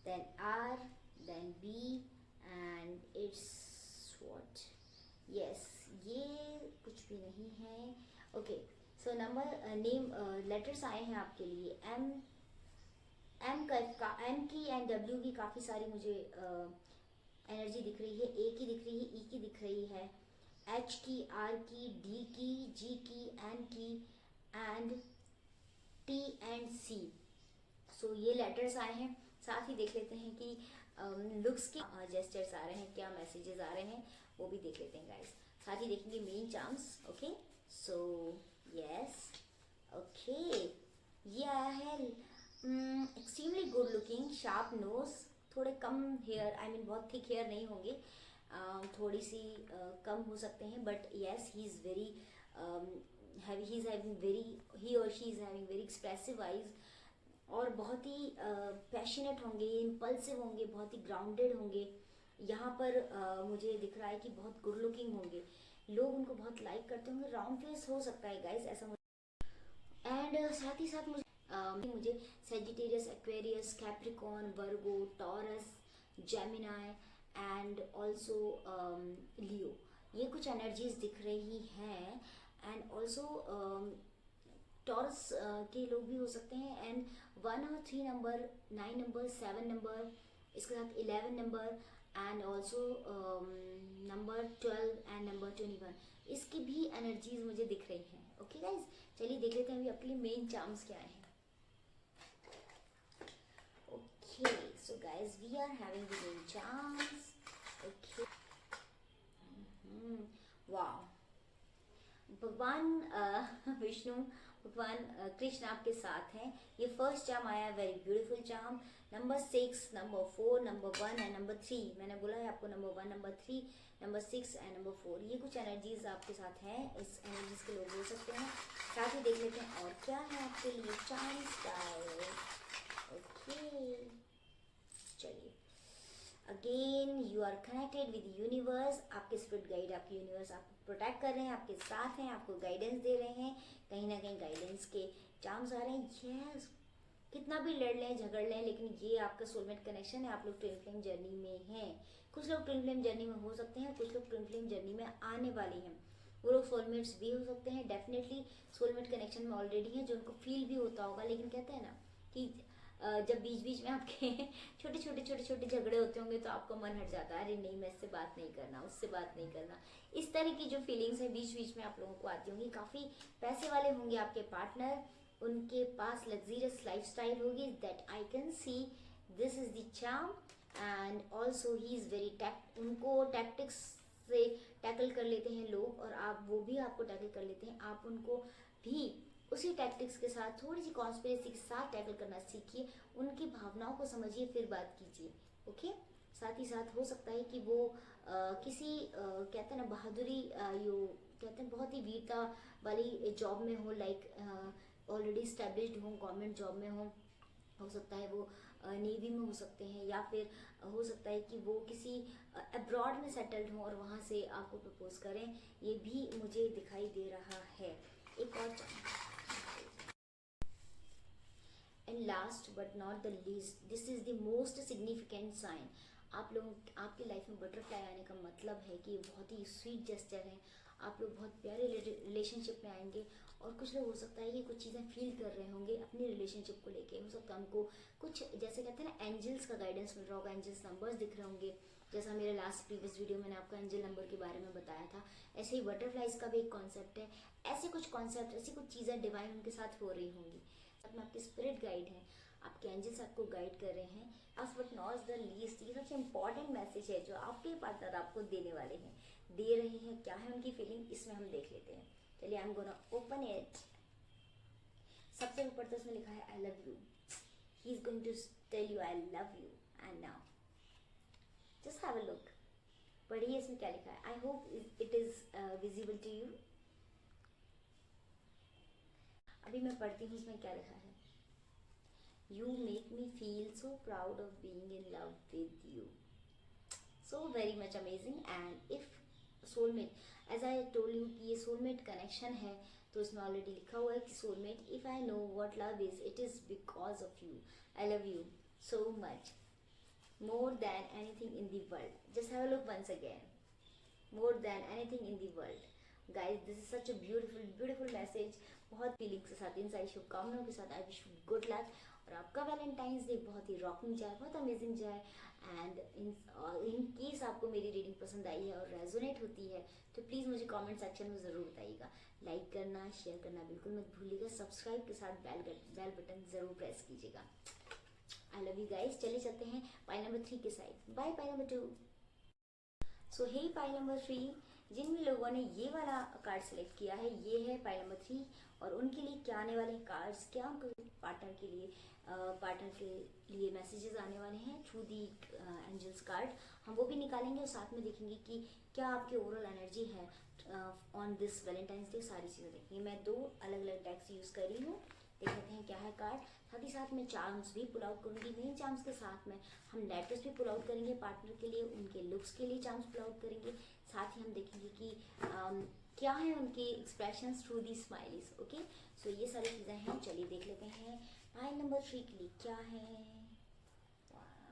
then R, then B, and it's what? Yes, ये कुछ भी नहीं है। Okay so number name letters आए हैं आपके लिए। एम की एंड डब्ल्यू की काफ़ी सारी मुझे एनर्जी दिख रही है। ए की दिख रही है, ई की दिख रही है, एच की, आर की, डी की, जी की, एन की एंड टी एंड सी। सो ये लेटर्स आए हैं। साथ ही देख लेते हैं कि लुक्स के जेस्चर्स आ रहे हैं, क्या मैसेजेस आ रहे हैं वो भी देख लेते हैं गाइस। साथ ही देखेंगे men charms. Okay so yes okay, ये आया है extremely good looking, sharp nose, थोड़े कम हेयर, आई मीन बहुत थिक हेयर नहीं होंगे, थोड़ी सी कम हो सकते हैं, but yes he is very he और she is having very expressive eyes और बहुत ही पैशनेट होंगे, इम्पल्सिव होंगे, बहुत ही ग्राउंडेड होंगे। यहाँ पर मुझे दिख रहा है कि बहुत गुड लुकिंग होंगे, लोग उनको बहुत लाइक करते होंगे। राउंड फेस हो सकता है गाइस ऐसा मुझे। एंड साथ ही साथ मुझे Sagittarius, Aquarius, Capricorn, Virgo, Taurus, Gemini and also Leo, ये कुछ एनर्जीज दिख रही हैं। एंड ऑल्सो टॉरस के लोग भी हो सकते हैं। एंड 1 और 3 नंबर, 9 नंबर, 7 नंबर, इसके साथ 11 number and also number 12 and number 21, इसकी भी एनर्जीज मुझे दिख रही हैं। ओके गाइज, चलिए देख लेते हैं अभी आपके लिए मेन चार्म्स क्या हैं। Okay so guys we are having the main charms. Okay wow, भगवान विष्णु, भगवान कृष्ण आपके साथ हैं। ये फर्स्ट चार्म आया, very beautiful charm. Number 6, number 4, number 1 and number 3, मैंने बोला है आपको number 1, number 3, number 6 and number 4, ये कुछ एनर्जीज आपके साथ हैं, इस एनर्जीज के लोग हो सकते हैं। साथ ही देख लेते हैं और क्या है आपके लिए चार्म स्टाइल। ओके चलिए, again you are connected with universe, आपके स्पिरिट गाइड, आपके यूनिवर्स आपको प्रोटेक्ट कर रहे हैं, आपके साथ हैं, आपको गाइडेंस दे रहे हैं, कहीं ना कहीं गाइडेंस के चार्म्स आ रहे हैं। यस, कितना भी लड़ लें, झगड़ लें, लेकिन ये आपका सोलमेट कनेक्शन है। आप लोग ट्विन फ्लेम जर्नी में हैं। कुछ लोग ट्विन फ्लेम जर्नी में हो सकते हैं, कुछ लोग ट्विन फ्लेम जर्नी में आने वाले हैं, वो लोग सोलमेट्स भी हो सकते हैं। डेफिनेटली सोलमेट कनेक्शन में ऑलरेडी हैं, जो उनको फील भी होता होगा। लेकिन कहते हैं ना कि जब बीच बीच में आपके छोटे झगड़े होते होंगे तो आपका मन हट जाता है, अरे नहीं मैं इससे बात नहीं करना, उससे बात नहीं करना। इस तरह की जो फीलिंग्स है बीच बीच में आप लोगों को आती होंगी। काफ़ी पैसे वाले होंगे आपके पार्टनर, उनके पास लग्जरियस लाइफस्टाइल होगी, that I can see, this is the charm. And also he is very उनको टैक्टिक्स से टैकल कर लेते हैं लोग, और आप वो भी आपको टैकल कर लेते हैं। आप उनको भी उसी टैक्टिक्स के साथ, थोड़ी सी कॉन्स्पिरेसी के साथ टैकल करना सीखिए, उनकी भावनाओं को समझिए, फिर बात कीजिए। ओके, साथ ही साथ हो सकता है कि वो किसी कहते हैं ना बहादुरी, यो कहते हैं बहुत ही वीरता वाली जॉब में हो, लाइक ऑलरेडी स्टैब्लिश्ड हो, गवर्नमेंट जॉब में हो सकता है वो नेवी में हो सकते हैं, या फिर हो सकता है कि वो किसी अब्रॉड में सेटल्ड हों और वहाँ से आपको प्रपोज करें, ये भी मुझे दिखाई दे रहा है। एक और and last but not the least, this is the most significant sign. आप लोगों आपकी लाइफ में बटरफ्लाई आने का मतलब है कि ये बहुत ही स्वीट जेस्चर है, आप लोग बहुत प्यारे रिलेशनशिप में आएंगे। और कुछ लोग हो सकता है कि कुछ चीज़ें फील कर रहे होंगे अपनी रिलेशनशिप को लेके। हो सकता है हमको कुछ जैसे कहते हैं ना एंजल्स का गाइडेंस मिल रहा होगा, एंजल्स नंबर्स दिख रहे होंगे। जैसा मेरे लास्ट प्रीवियस वीडियो मैंने आपको एंजल नंबर के बारे में बताया था, ऐसे ही बटरफ्लाइज का भी एक कॉन्सेप्ट है। ऐसे कुछ कॉन्सेप्ट, ऐसी कुछ चीज़ें डिवाइन उनके साथ हो रही होंगी। साथ में आपके स्पिरिट गाइड हैं, आपके एंजल्स आपको गाइड कर रहे हैं। Last but not the least, ये सबसे इंपॉर्टेंट मैसेज है जो आपके पार्टनर आपको देने वाले हैं, दे रहे हैं। क्या है उनकी फीलिंग, इसमें हम देख लेते हैं। चलिए, I am gonna open it. सबसे ऊपर तो उसमें लिखा है I love you. He is going to tell you I love you and now just have a look. पढ़िए इसमें क्या लिखा है। I hope it is visible to you. अभी मैं पढ़ती हूँ इसमें क्या लिखा है। You make me feel so proud of being in love with you. So very much amazing. And if soulmate, as I told you कि ये soulmate connection है, तो इसमें ऑलरेडी लिखा हुआ है कि soulmate, if I know what love is, it is because of you. I love you so much, more than anything in the world. Just have a look once again. More than anything in the world. Guys, this is such a beautiful message. बहुत फीलिंग्स के साथ, इन सारी शुभकामनाओं के साथ I wish you good luck. और आपका वैलेंटाइंस डे बहुत ही रॉकिंग जाए, बहुत अमेजिंग जाए। एंड इन केस आपको मेरी रीडिंग पसंद आई है और रेजोनेट होती है तो प्लीज़ मुझे कमेंट सेक्शन में ज़रूर बताइएगा। लाइक करना, शेयर करना बिल्कुल मत भूलिएगा। सब्सक्राइब के साथ बेल बटन ज़रूर प्रेस कीजिएगा। I love you guys. चले चलते हैं पाइल नंबर 3 के side. Bye pile number 2। So hey pile number 3, जिन भी लोगों ने ये वाला कार्ड सेलेक्ट किया है, ये है पाइल नंबर 3 और उनके लिए क्या आने वाले कार्ड्स, क्या उनके पार्टनर के लिए मैसेजेस आने वाले हैं थ्रू दी एंजल्स कार्ड, हम वो भी निकालेंगे और साथ में देखेंगे कि क्या आपकी ओवरऑल एनर्जी है ऑन दिस वैलेंटाइंस डे। सारी चीज़ें देखेंगे। मैं 2 अलग अलग डेक्स यूज़ कर रही हूँ। देख लेते हैं क्या है कार्ड। साथ ही साथ मैं चार्म्स भी पुल आउट करूँगी। मेन चार्म्स के साथ में हम लेटर्स भी पुल आउट करेंगे पार्टनर के लिए, उनके लुक्स के लिए चार्म्स पुल आउट करेंगे। साथ ही हम देखेंगे कि क्या है उनके expressions through the smileys. Okay, so ये सारी चीज़ें हैं। चलिए देख लेते हैं पाइल नंबर 3 के लिए क्या है।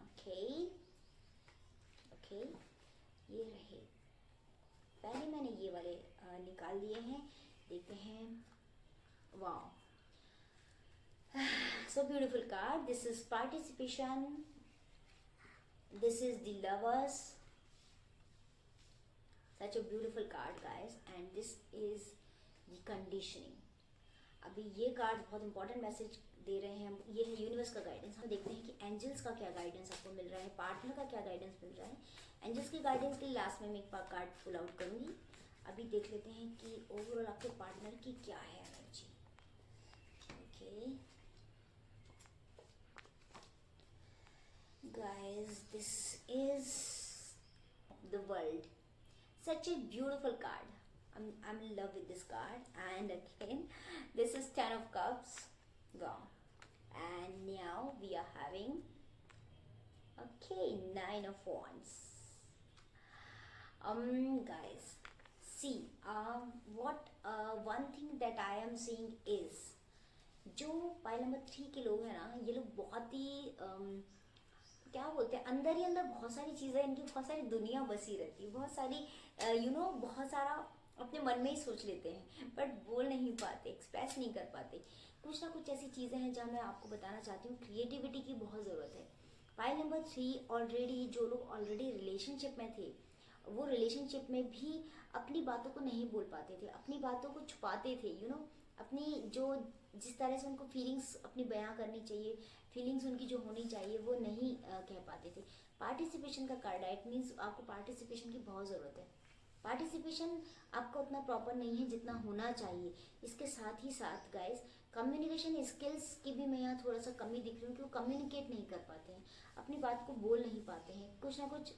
ओके ओके, ये रहे। पहले मैंने ये वाले निकाल दिए हैं, देखते हैं। Wow, so beautiful card. This is participation, this is the lovers. Such a beautiful card guys, and this is the conditioning. अभी ये कार्ड बहुत इंपॉर्टेंट मैसेज दे रहे हैं। ये है यूनिवर्स का गाइडेंस। हम देखते हैं कि एंजल्स का क्या गाइडेंस आपको मिल रहा है, पार्टनर का क्या गाइडेंस मिल रहा है। एंजल्स के गाइडेंस के लिए लास्ट में मैं एक कार्ड पुल आउट करूंगी। अभी देख लेते हैं कि ओवरऑल आपके पार्टनर की क्या है energy. Okay guys, this is the world. Such a beautiful card. I'm in love with this card. And again, this is 10 of cups. Go. And now we are having, okay, 9 of wands. Guys, see, what one thing that I am seeing is, जो पाइल नंबर 3 के लोग हैं ना, ये लोग बहुत ही क्या बोलते हैं, अंदर ही अंदर बहुत सारी चीज़ें, इनकी बहुत सारी दुनिया बसी रहती है, बहुत सारी बहुत सारा अपने मन में ही सोच लेते हैं बट बोल नहीं पाते, एक्सप्रेस नहीं कर पाते। कुछ ना कुछ ऐसी चीज़ें हैं जहाँ मैं आपको बताना चाहती हूँ क्रिएटिविटी की बहुत ज़रूरत है। पाइल नंबर 3 ऑलरेडी, जो लोग ऑलरेडी रिलेशनशिप में थे, वो रिलेशनशिप में भी अपनी बातों को नहीं बोल पाते थे, अपनी बातों को छुपाते थे। अपनी जो जिस तरह से उनको फीलिंग्स अपनी बयां करनी चाहिए, फीलिंग्स उनकी जो होनी चाहिए, वो नहीं कह पाते थे। पार्टिसिपेशन का कार्ड है, इट मीन्स आपको पार्टिसिपेशन की बहुत ज़रूरत है। पार्टिसिपेशन आपका उतना प्रॉपर नहीं है जितना होना चाहिए। इसके साथ ही साथ गाइस, कम्युनिकेशन स्किल्स की भी मैं यहाँ थोड़ा सा कमी दिख रही हूँ कि वो कम्युनिकेट नहीं कर पाते हैं, अपनी बात को बोल नहीं पाते हैं। कुछ ना कुछ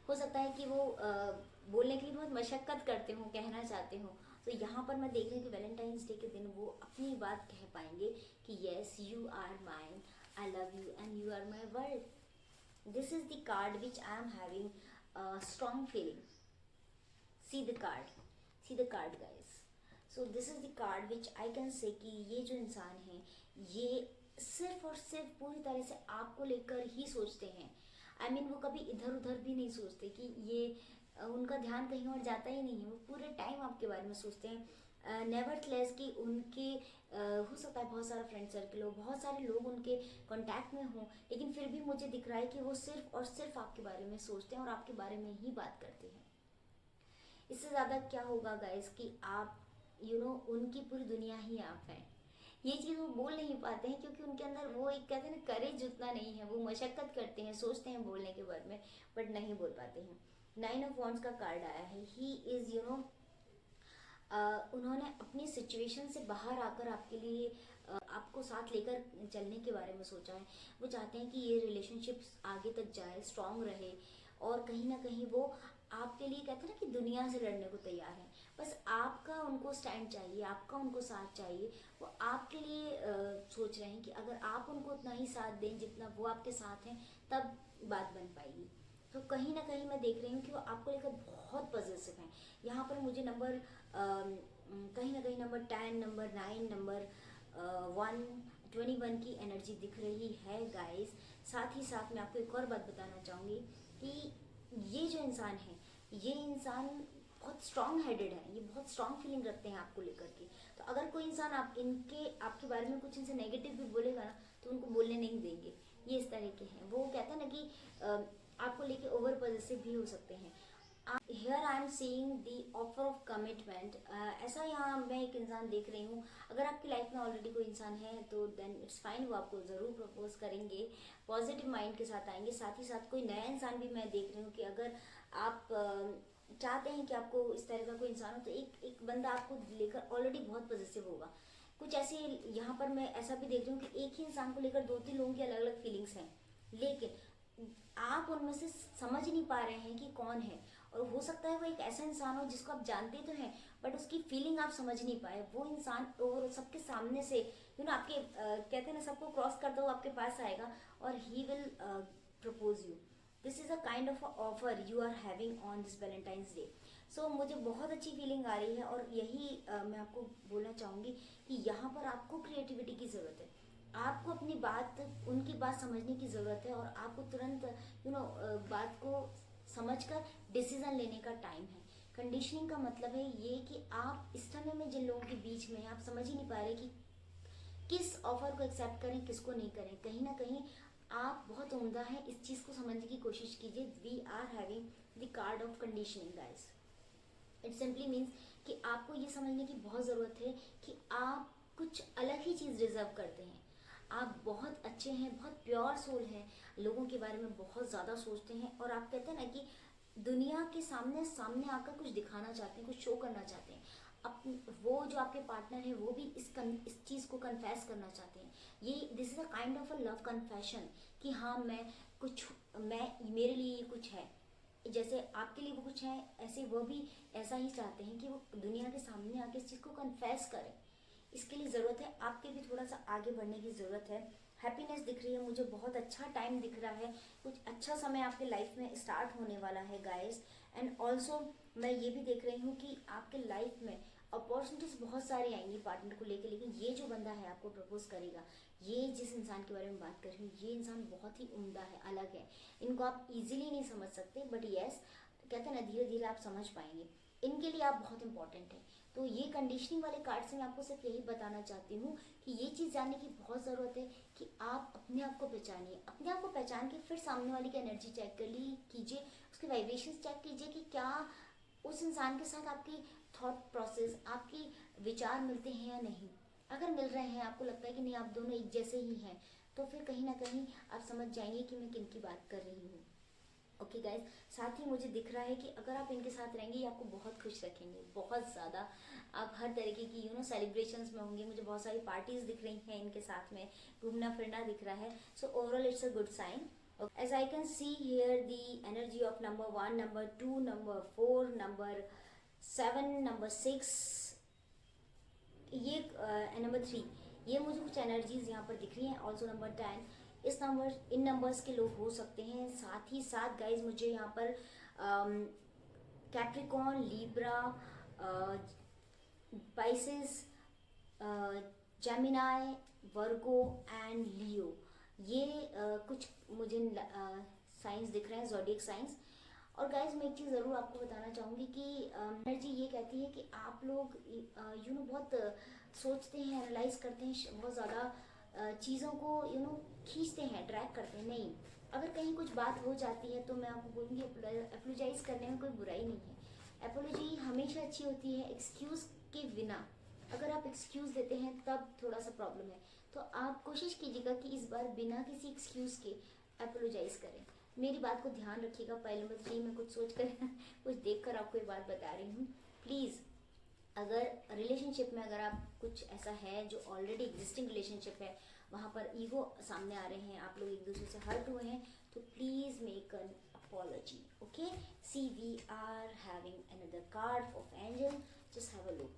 हो सकता है कि वो बोलने के लिए बहुत मशक्क़त करते हों, कहना चाहते हों। तो यहाँ पर मैं देख रही हूँ कि वैलेंटाइंस डे के दिन वो अपनी बात कह पाएंगे कि yes you are mine, I love you and you are my world. This is the card which I am having strong feeling. See the card guys. So this is the card which I can say कि ये जो इंसान है, ये सिर्फ और सिर्फ पूरी तरह से आपको लेकर ही सोचते हैं। I mean, वो कभी इधर उधर भी नहीं सोचते कि ये उनका ध्यान कहीं और जाता ही नहीं है, वो पूरे टाइम आपके बारे में सोचते हैं। नेवरथलेस कि उनके हो सकता है बहुत सारा फ्रेंड सर्कल हो, बहुत सारे लोग उनके कांटेक्ट में हो, लेकिन फिर भी मुझे दिख रहा है कि वो सिर्फ और सिर्फ आपके बारे में सोचते हैं और आपके बारे में ही बात करते हैं। इससे ज़्यादा क्या होगा गाइस कि आप उनकी पूरी दुनिया ही आप हैं। ये चीज़ वो बोल नहीं पाते हैं क्योंकि उनके अंदर वो एक कहते हैं ना करेज उतना नहीं है, वो मशक्कत करते हैं, सोचते हैं बोलने के बारे में, बट नहीं बोल पाते हैं। 9 ऑफ वॉन्ड्स का कार्ड आया है, ही इज़ उन्होंने अपनी सिचुएशन से बाहर आकर आपके लिए आपको साथ लेकर चलने के बारे में सोचा है। वो चाहते हैं कि ये रिलेशनशिप आगे तक जाए, स्ट्रांग रहे, और कहीं ना कहीं वो आपके लिए कहते हैं ना कि दुनिया से लड़ने को तैयार है। बस आपका उनको स्टैंड चाहिए, आपका उनको साथ चाहिए। वो आपके लिए सोच रहे हैं कि अगर आप उनको उतना ही साथ दें जितना वो आपके साथ हैं, तब बात बन पाएगी। तो कहीं ना कहीं मैं देख रही हूँ कि वो आपको लेकर बहुत पॉजिटिव हैं। यहाँ पर मुझे नंबर कहीं ना कहीं नंबर 10, नंबर 9, नंबर 121 की एनर्जी दिख रही है गाइस। साथ ही साथ मैं आपको एक और बात बताना चाहूँगी कि ये जो इंसान है, ये इंसान बहुत स्ट्रांग हेडेड है, ये बहुत स्ट्रांग फीलिंग रखते हैं आपको लेकर के। तो अगर कोई इंसान आपके बारे में कुछ इनसे नेगेटिव भी बोलेगा ना, तो उनको बोलने नहीं देंगे। ये इस तरह के हैं। वो कहते हैं ना कि आपको लेके ओवर पॉजिटिव भी हो सकते हैं। Here I am seeing the offer of commitment. ऐसा यहाँ मैं एक इंसान देख रही हूँ। अगर आपकी लाइफ में ऑलरेडी कोई इंसान है तो देन इट्स फाइन, वो आपको ज़रूर प्रपोज करेंगे, पॉजिटिव माइंड के साथ आएंगे। साथ ही साथ कोई नया इंसान भी मैं देख रही हूँ कि अगर आप चाहते हैं कि आपको इस तरह का कोई इंसान हो, तो एक बंदा आपको लेकर ऑलरेडी बहुत पॉजिटिव होगा। कुछ ऐसे यहाँ पर मैं ऐसा भी देख रही हूँ कि एक ही इंसान को लेकर 2-3 लोगों की अलग अलग फीलिंग्स हैं, लेकिन आप उनमें से समझ नहीं पा रहे हैं कि कौन है। और हो सकता है वो एक ऐसा इंसान हो जिसको आप जानते तो हैं, बट उसकी फीलिंग आप समझ नहीं पाए। वो इंसान और सबके सामने से आपके कहते हैं ना, सबको क्रॉस कर दो, आपके पास आएगा और he will propose you. This is a kind of offer you are having on this Valentine's day. So मुझे बहुत अच्छी फीलिंग आ रही है, और यही मैं आपको बोलना चाहूँगी कि यहाँ पर आपको क्रिएटिविटी की ज़रूरत है। आपको अपनी बात, उनकी बात समझने की ज़रूरत है, और आपको तुरंत बात को समझकर डिसीजन लेने का टाइम है। कंडीशनिंग का मतलब है ये कि आप इस समय में जिन लोगों के बीच में आप समझ ही नहीं पा रहे कि किस ऑफर को एक्सेप्ट करें, किसको नहीं करें। कहीं ना कहीं आप बहुत उम्दा हैं, इस चीज़ को समझने की कोशिश कीजिए। We are having the card of conditioning guys. It simply means कि आपको ये समझने की बहुत ज़रूरत है कि आप कुछ अलग ही चीज़ डिजर्व करते हैं। आप बहुत अच्छे हैं, बहुत प्योर सोल हैं, लोगों के बारे में बहुत ज़्यादा सोचते हैं, और आप कहते हैं ना कि दुनिया के सामने आकर कुछ दिखाना चाहते हैं, कुछ शो करना चाहते हैं। वो जो आपके पार्टनर है वो भी इस चीज़ को कन्फेस करना चाहते हैं। ये this is a kind of a love confession कि हाँ मैं मेरे लिए ये कुछ है। जैसे आपके लिए वो कुछ है, ऐसे वो भी ऐसा ही चाहते हैं कि वो दुनिया के सामने आके इस चीज़ को कन्फेस करें। इसके लिए ज़रूरत है आपके भी थोड़ा सा आगे बढ़ने की ज़रूरत है। हैप्पीनेस दिख रही है मुझे, बहुत अच्छा टाइम दिख रहा है, कुछ अच्छा समय आपके लाइफ में स्टार्ट होने वाला है गाइस। एंड ऑल्सो मैं ये भी देख रही हूँ कि आपके लाइफ में अपॉर्चुनिटीज़ बहुत सारी आएंगी पार्टनर को लेकर, लेकिन ये जो बंदा है आपको प्रपोज करेगा, ये जिस इंसान के बारे में बात कर रही हूँ, ये इंसान बहुत ही उम्दा है, अलग है। इनको आप इजीली नहीं समझ सकते, बट यस कहते हैं ना, धीरे धीरे आप समझ पाएंगे। इनके लिए आप बहुत इंपॉर्टेंट है। तो ये कंडीशनिंग वाले कार्ड से मैं आपको सिर्फ यही बताना चाहती हूँ कि ये चीज़ जानने की बहुत ज़रूरत है कि आप अपने आप को पहचानिए। अपने आप को पहचान के फिर सामने वाली की एनर्जी चेक कर कीजिए, उसके वाइब्रेशंस चेक कीजिए कि क्या उस इंसान के साथ आपकी थॉट प्रोसेस, आपकी विचार मिलते हैं या नहीं। अगर मिल रहे हैं, आपको लगता है कि नहीं आप दोनों एक जैसे ही हैं, तो फिर कहीं ना कहीं आप समझ जाएंगे कि मैं किन की बात कर रही हूँ। ओके गाइज, साथ ही मुझे दिख रहा है कि अगर आप इनके साथ रहेंगे, ये आपको बहुत खुश रखेंगे, बहुत ज़्यादा। आप हर तरीके की सेलिब्रेशंस में होंगे। मुझे बहुत सारी पार्टीज दिख रही हैं इनके साथ में, घूमना फिरना दिख रहा है। So overall it's a good sign. As I can see here, the energy of number 1, number 2, number 4, number 7, number 6, ये नंबर 3, ये मुझे कुछ एनर्जीज यहाँ पर दिख रही हैं। ऑल्सो नंबर 10, इन नंबर्स के लोग हो सकते हैं। साथ ही साथ गाइज मुझे यहाँ पर Capricorn, Libra, Pisces, Gemini, Virgo and Leo, ये कुछ मुझे साइंस दिख रहे हैं, ज़ोडिएक साइंस। और गाइज मैं एक चीज़ ज़रूर आपको बताना चाहूँगी कि एनर्जी ये कहती है कि आप लोग बहुत सोचते हैं, एनालाइज करते हैं, बहुत ज़्यादा चीज़ों को खींचते हैं, ड्रैग करते हैं। नहीं, अगर कहीं कुछ बात हो जाती है तो मैं आपको बोलूँगी अपोलोजाइज करने में कोई बुराई नहीं है। अपोलॉजी हमेशा अच्छी होती है एक्सक्यूज़ के बिना। अगर आप एक्सक्यूज़ देते हैं तब थोड़ा सा प्रॉब्लम है, तो आप कोशिश कीजिएगा कि इस बार बिना किसी एक्सक्यूज़ के अपोलोजाइज करें। मेरी बात को ध्यान रखिएगा। पहले नंबर 3 में कुछ सोच कर कुछ देख कर आपको ये बात बता रही हूँ। प्लीज़, अगर रिलेशनशिप में अगर आप कुछ ऐसा है जो ऑलरेडी एग्जिस्टिंग रिलेशनशिप है, वहाँ पर ईगो सामने आ रहे हैं, आप लोग एक दूसरे से हर्ट हुए हैं, तो please make an apology. Okay, see, we are having another card of angel. Just have a look.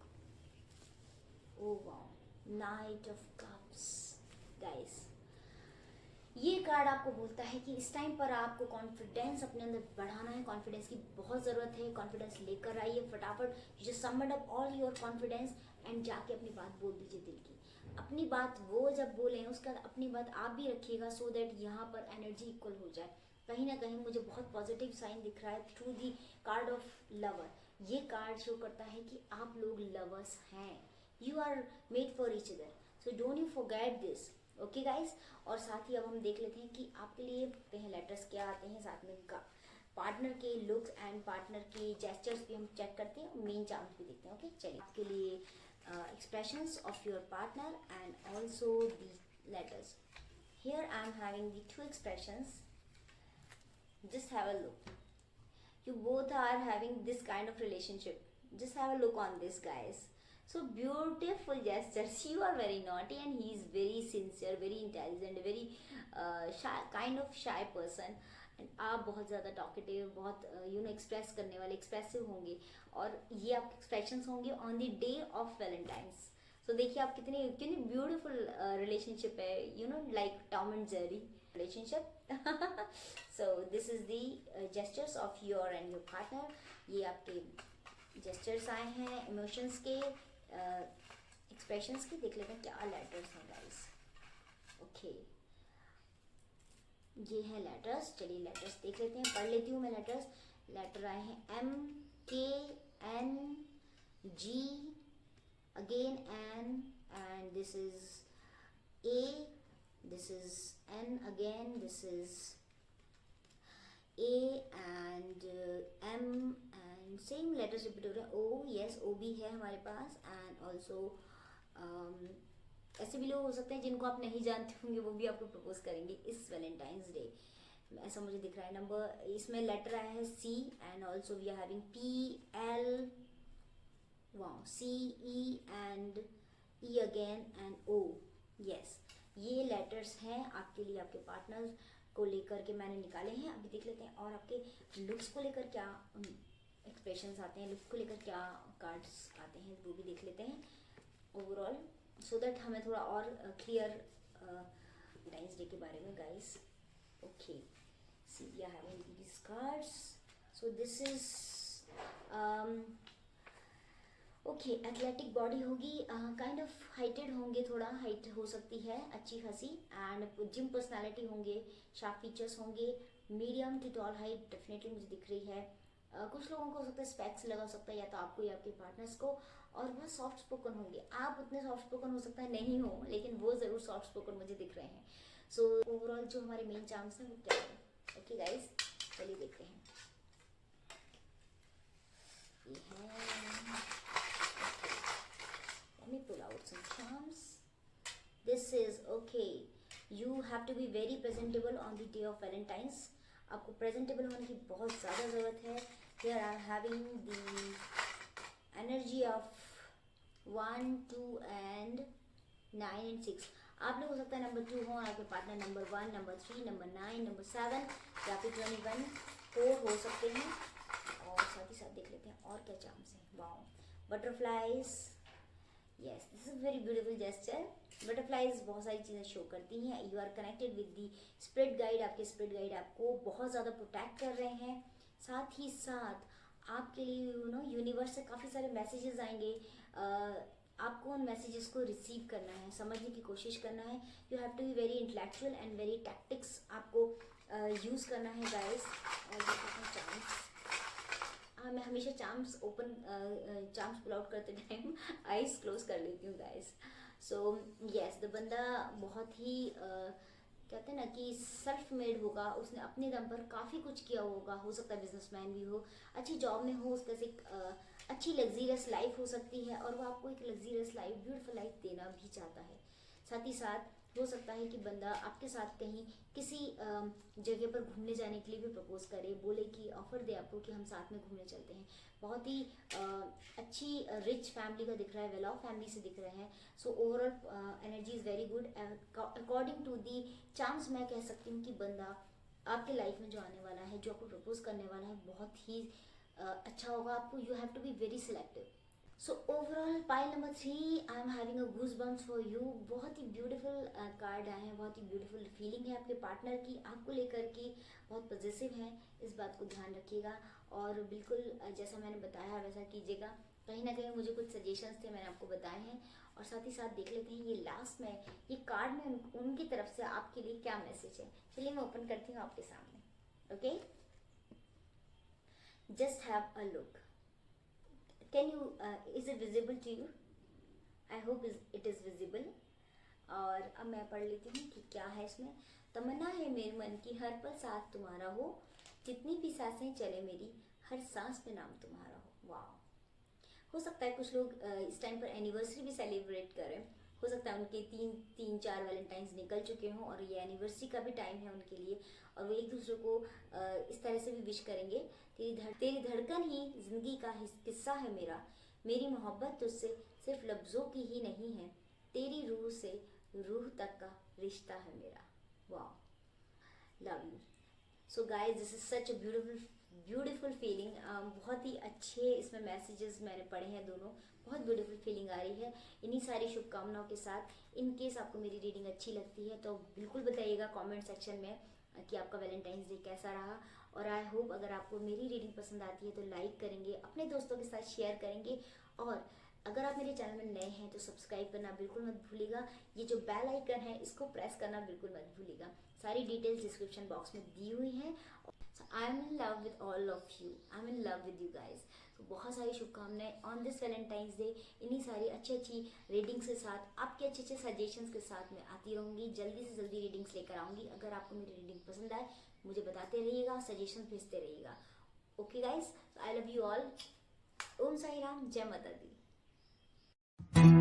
Oh wow, Knight of Cups, guys. ये कार्ड आपको बोलता है कि इस टाइम पर आपको कॉन्फिडेंस अपने अंदर बढ़ाना है। कॉन्फिडेंस की बहुत ज़रूरत है। कॉन्फिडेंस लेकर आइए फटाफट। Just summed up all your confidence and जाके अपनी बात बोल दीजिए दिल की। अपनी बात वो जब बोलें उसका अपनी बात आप भी रखिएगा, सो दैट यहाँ पर एनर्जी इक्वल हो जाए। कहीं ना कहीं मुझे बहुत पॉजिटिव साइन दिख रहा है through the card of lover. ये कार्ड शो करता है कि आप लोग लवर्स हैं। You are made for each other, so don't you forget this. Okay guys, और साथ ही अब हम देख लेते हैं कि आपके लिए लेटर्स क्या आते हैं। साथ में पार्टनर के लुक्स एंड पार्टनर के जेस्चर्स भी हम चेक करते हैं, मेन चार्म्स भी देखते हैं। ओके, चलिए आपके लिए expressions of your partner and also the letters. Here I am having the 2 expressions. Just have a look. You both are having this kind of relationship. Just have a look on this, guys. So beautiful gestures. You are very naughty and he is very sincere, very intelligent, very shy, kind of shy person. And आप बहुत ज़्यादा टॉकेटिव, बहुत एक्सप्रेस करने वाले, एक्सप्रेसिव होंगे, और ये आपके एक्सप्रेशंस होंगे on the day of Valentine's. So देखिए आप कितनी ब्यूटीफुल रिलेशनशिप है, like Tom and Jerry relationship. So this is the gestures of your and your partner. ये आपके gestures आए हैं emotions के, expressions के। देख लेते हैं क्या letters हैं guys. Okay, ये है letters। चलिए letters देख लेते हैं, पढ़ लेती हूँ मैं letters। letter आए हैं M, K, N, G, again N, and this is A, this is N again, this is A and M, and same letters repeat हो रहे हैं। O, yes, O भी है हमारे पास, and also ऐसे भी लोग हो सकते हैं जिनको आप नहीं जानते होंगे, वो भी आपको प्रपोज करेंगे इस वैलेंटाइंस डे, ऐसा मुझे दिख रहा है। नंबर इसमें लेटर आया है C, and also we are having P, L, wow, C, E and E again and O, yes। ये लेटर्स हैं आपके लिए, आपके पार्टनर को लेकर के मैंने निकाले हैं। अभी देख लेते हैं और आपके लुक्स को लेकर क्या एक्सप्रेशंस आते हैं, लुक्स को लेकर क्या कार्ड्स आते हैं, वो भी देख लेते हैं ओवरऑल, सो दैट हमें थोड़ा और क्लियर वैलेंटाइंस डे के बारे में guys. Okay, see we are having these cards. So this is okay, athletic body होगी, काइंड ऑफ हाइटेड होंगे, थोड़ा हाइट हो सकती है अच्छी खासी, एंड जिम पर्सनालिटी होंगे, शार्प फीचर्स होंगे, medium to tall height definitely मुझे दिख रही है। कुछ लोगों को हो सकता है स्पेक्स लगा सकता है, या तो आपको या आपके पार्टनर्स को, और बहुत सॉफ्ट स्पोकन होंगे। आप उतने सॉफ्ट स्पोकन हो सकता है नहीं हो, लेकिन वो ज़रूर सॉफ्ट स्पोकन मुझे दिख रहे हैं। सो ओवरऑल जो हमारे मेन चार्म्स हैं वो क्या है। ओके गाइज, चलिए देखते हैं। ये है, let me pull out some charms. This is okay. You have to be very presentable on the day of Valentine's. आपको presentable होने की बहुत ज़्यादा ज़रूरत है। Here I am having the energy of 1, 2 and 9 and 6. आप लोग हो सकता है नंबर 2 हो, आपके partner number 1, number 3, number 9, number 7 या फिर 21, 4 हो सकते हैं। और साथ ही साथ देख लेते हैं और क्या चार्म्स हैं। Wow, butterflies, yes, this is very beautiful gesture. Butterflies बहुत सारी चीज़ें शो करती हैं। You are connected with the spirit guide. आपके स्पिरिट गाइड आपको बहुत ज़्यादा प्रोटेक्ट कर रहे हैं। साथ ही साथ आपके लिए यूनिवर्स से काफ़ी सारे मैसेजेस आएंगे। आपको उन मैसेजेस को रिसीव करना है, समझने की कोशिश करना है। You have to be very intellectual and very tactics आपको यूज़ करना है गाइस। और चांस हमेशा चार्म्स पुल आउट करते टाइम आईज क्लोज कर लेती हूँ गाइस। सो यस, द बंदा बहुत ही कहते हैं ना कि सेल्फ मेड होगा, उसने अपने दम पर काफ़ी कुछ किया होगा, हो सकता है बिजनेसमैन भी हो, अच्छी जॉब में हो, उसके एक अच्छी लग्जीरियस लाइफ हो सकती है, और वो आपको एक लग्जीरियस लाइफ, ब्यूटीफुल लाइफ देना भी चाहता है। साथ ही साथ हो सकता है कि बंदा आपके साथ कहीं किसी जगह पर घूमने जाने के लिए भी प्रपोज करे, बोले कि ऑफर दे आपको कि हम साथ में घूमने चलते हैं। बहुत ही अच्छी रिच फैमिली का दिख रहा है, वेल ऑफ फैमिली से दिख रहे हैं। So overall energy is very good. According to the chance मैं कह सकती हूँ कि बंदा आपके लाइफ में जो आने वाला है, जो आपको प्रपोज करने वाला है, बहुत ही अच्छा होगा आपको। You have to be very selective. So overall pile number 3, I am having a goose bumps for you. बहुत ही ब्यूटीफुल कार्ड आए हैं, बहुत ही ब्यूटीफुल फीलिंग है आपके पार्टनर की आपको लेकर की, बहुत पॉजिटिव है, इस बात को ध्यान रखिएगा। और बिल्कुल जैसा मैंने बताया वैसा कीजिएगा। कहीं ना कहीं मुझे कुछ सजेशंस थे, मैंने आपको बताए हैं। और साथ ही साथ देख लेते हैं ये लास्ट में ये कार्ड में उनकी तरफ से आपके लिए क्या मैसेज है। चलिए मैं ओपन करती हूँ आपके सामने। Okay, just have a look. Can you is it visible to you? I hope it is visible. और अब मैं पढ़ लेती हूँ कि क्या है इसमें। तमन्ना है मेरे मन की हर पल साथ तुम्हारा हो, जितनी भी सांसें चले मेरी हर सांस पे नाम तुम्हारा हो। वाह, हो सकता है कुछ लोग इस टाइम पर एनिवर्सरी भी सेलिब्रेट करें। हो सकता है उनके तीन चार वैलेंटाइंस निकल चुके हों और ये एनिवर्सरी का भी टाइम है उनके लिए, और वो एक दूसरे को इस तरह से भी विश करेंगे। तेरी धड़कन ही जिंदगी का किस्सा है मेरा, मेरी मोहब्बत तुझसे सिर्फ लफ्ज़ों की ही नहीं है, तेरी रूह से रूह तक का रिश्ता है मेरा। वाह, love you. So guys, this is such a beautiful feeling. बहुत ही अच्छे इसमें मैसेजेस मैंने पढ़े हैं दोनों, बहुत ब्यूटीफुल फीलिंग आ रही है। इन्हीं सारी शुभकामनाओं के साथ इन केस आपको मेरी रीडिंग अच्छी लगती है तो बिल्कुल बताइएगा कमेंट सेक्शन में कि आपका वैलेंटाइंस डे कैसा रहा। और आई होप अगर आपको मेरी रीडिंग पसंद आती है तो लाइक करेंगे, अपने दोस्तों के साथ शेयर करेंगे, और अगर आप मेरे चैनल में नए हैं तो सब्सक्राइब करना बिल्कुल मत भूलिएगा। ये जो बेल आइकन है इसको प्रेस करना बिल्कुल मत भूलिएगा। सारी डिटेल्स डिस्क्रिप्शन बॉक्स में दी हुई हैं। I am in love with all of you, I am in love with you guys. तो बहुत सारी शुभकामनाएं ऑन दिस वैलेंटाइंस डे। इन्हीं सारी अच्छी अच्छी रीडिंग्स के साथ, आपके अच्छे अच्छे सजेशंस के साथ मैं आती रहूँगी, जल्दी से जल्दी रीडिंग्स लेकर आऊँगी। अगर आपको मेरी रीडिंग पसंद आए मुझे बताते रहिएगा, सजेशन भेजते रहिएगा। Okay guys, I love you all. ओम साई राम, जय माता दी।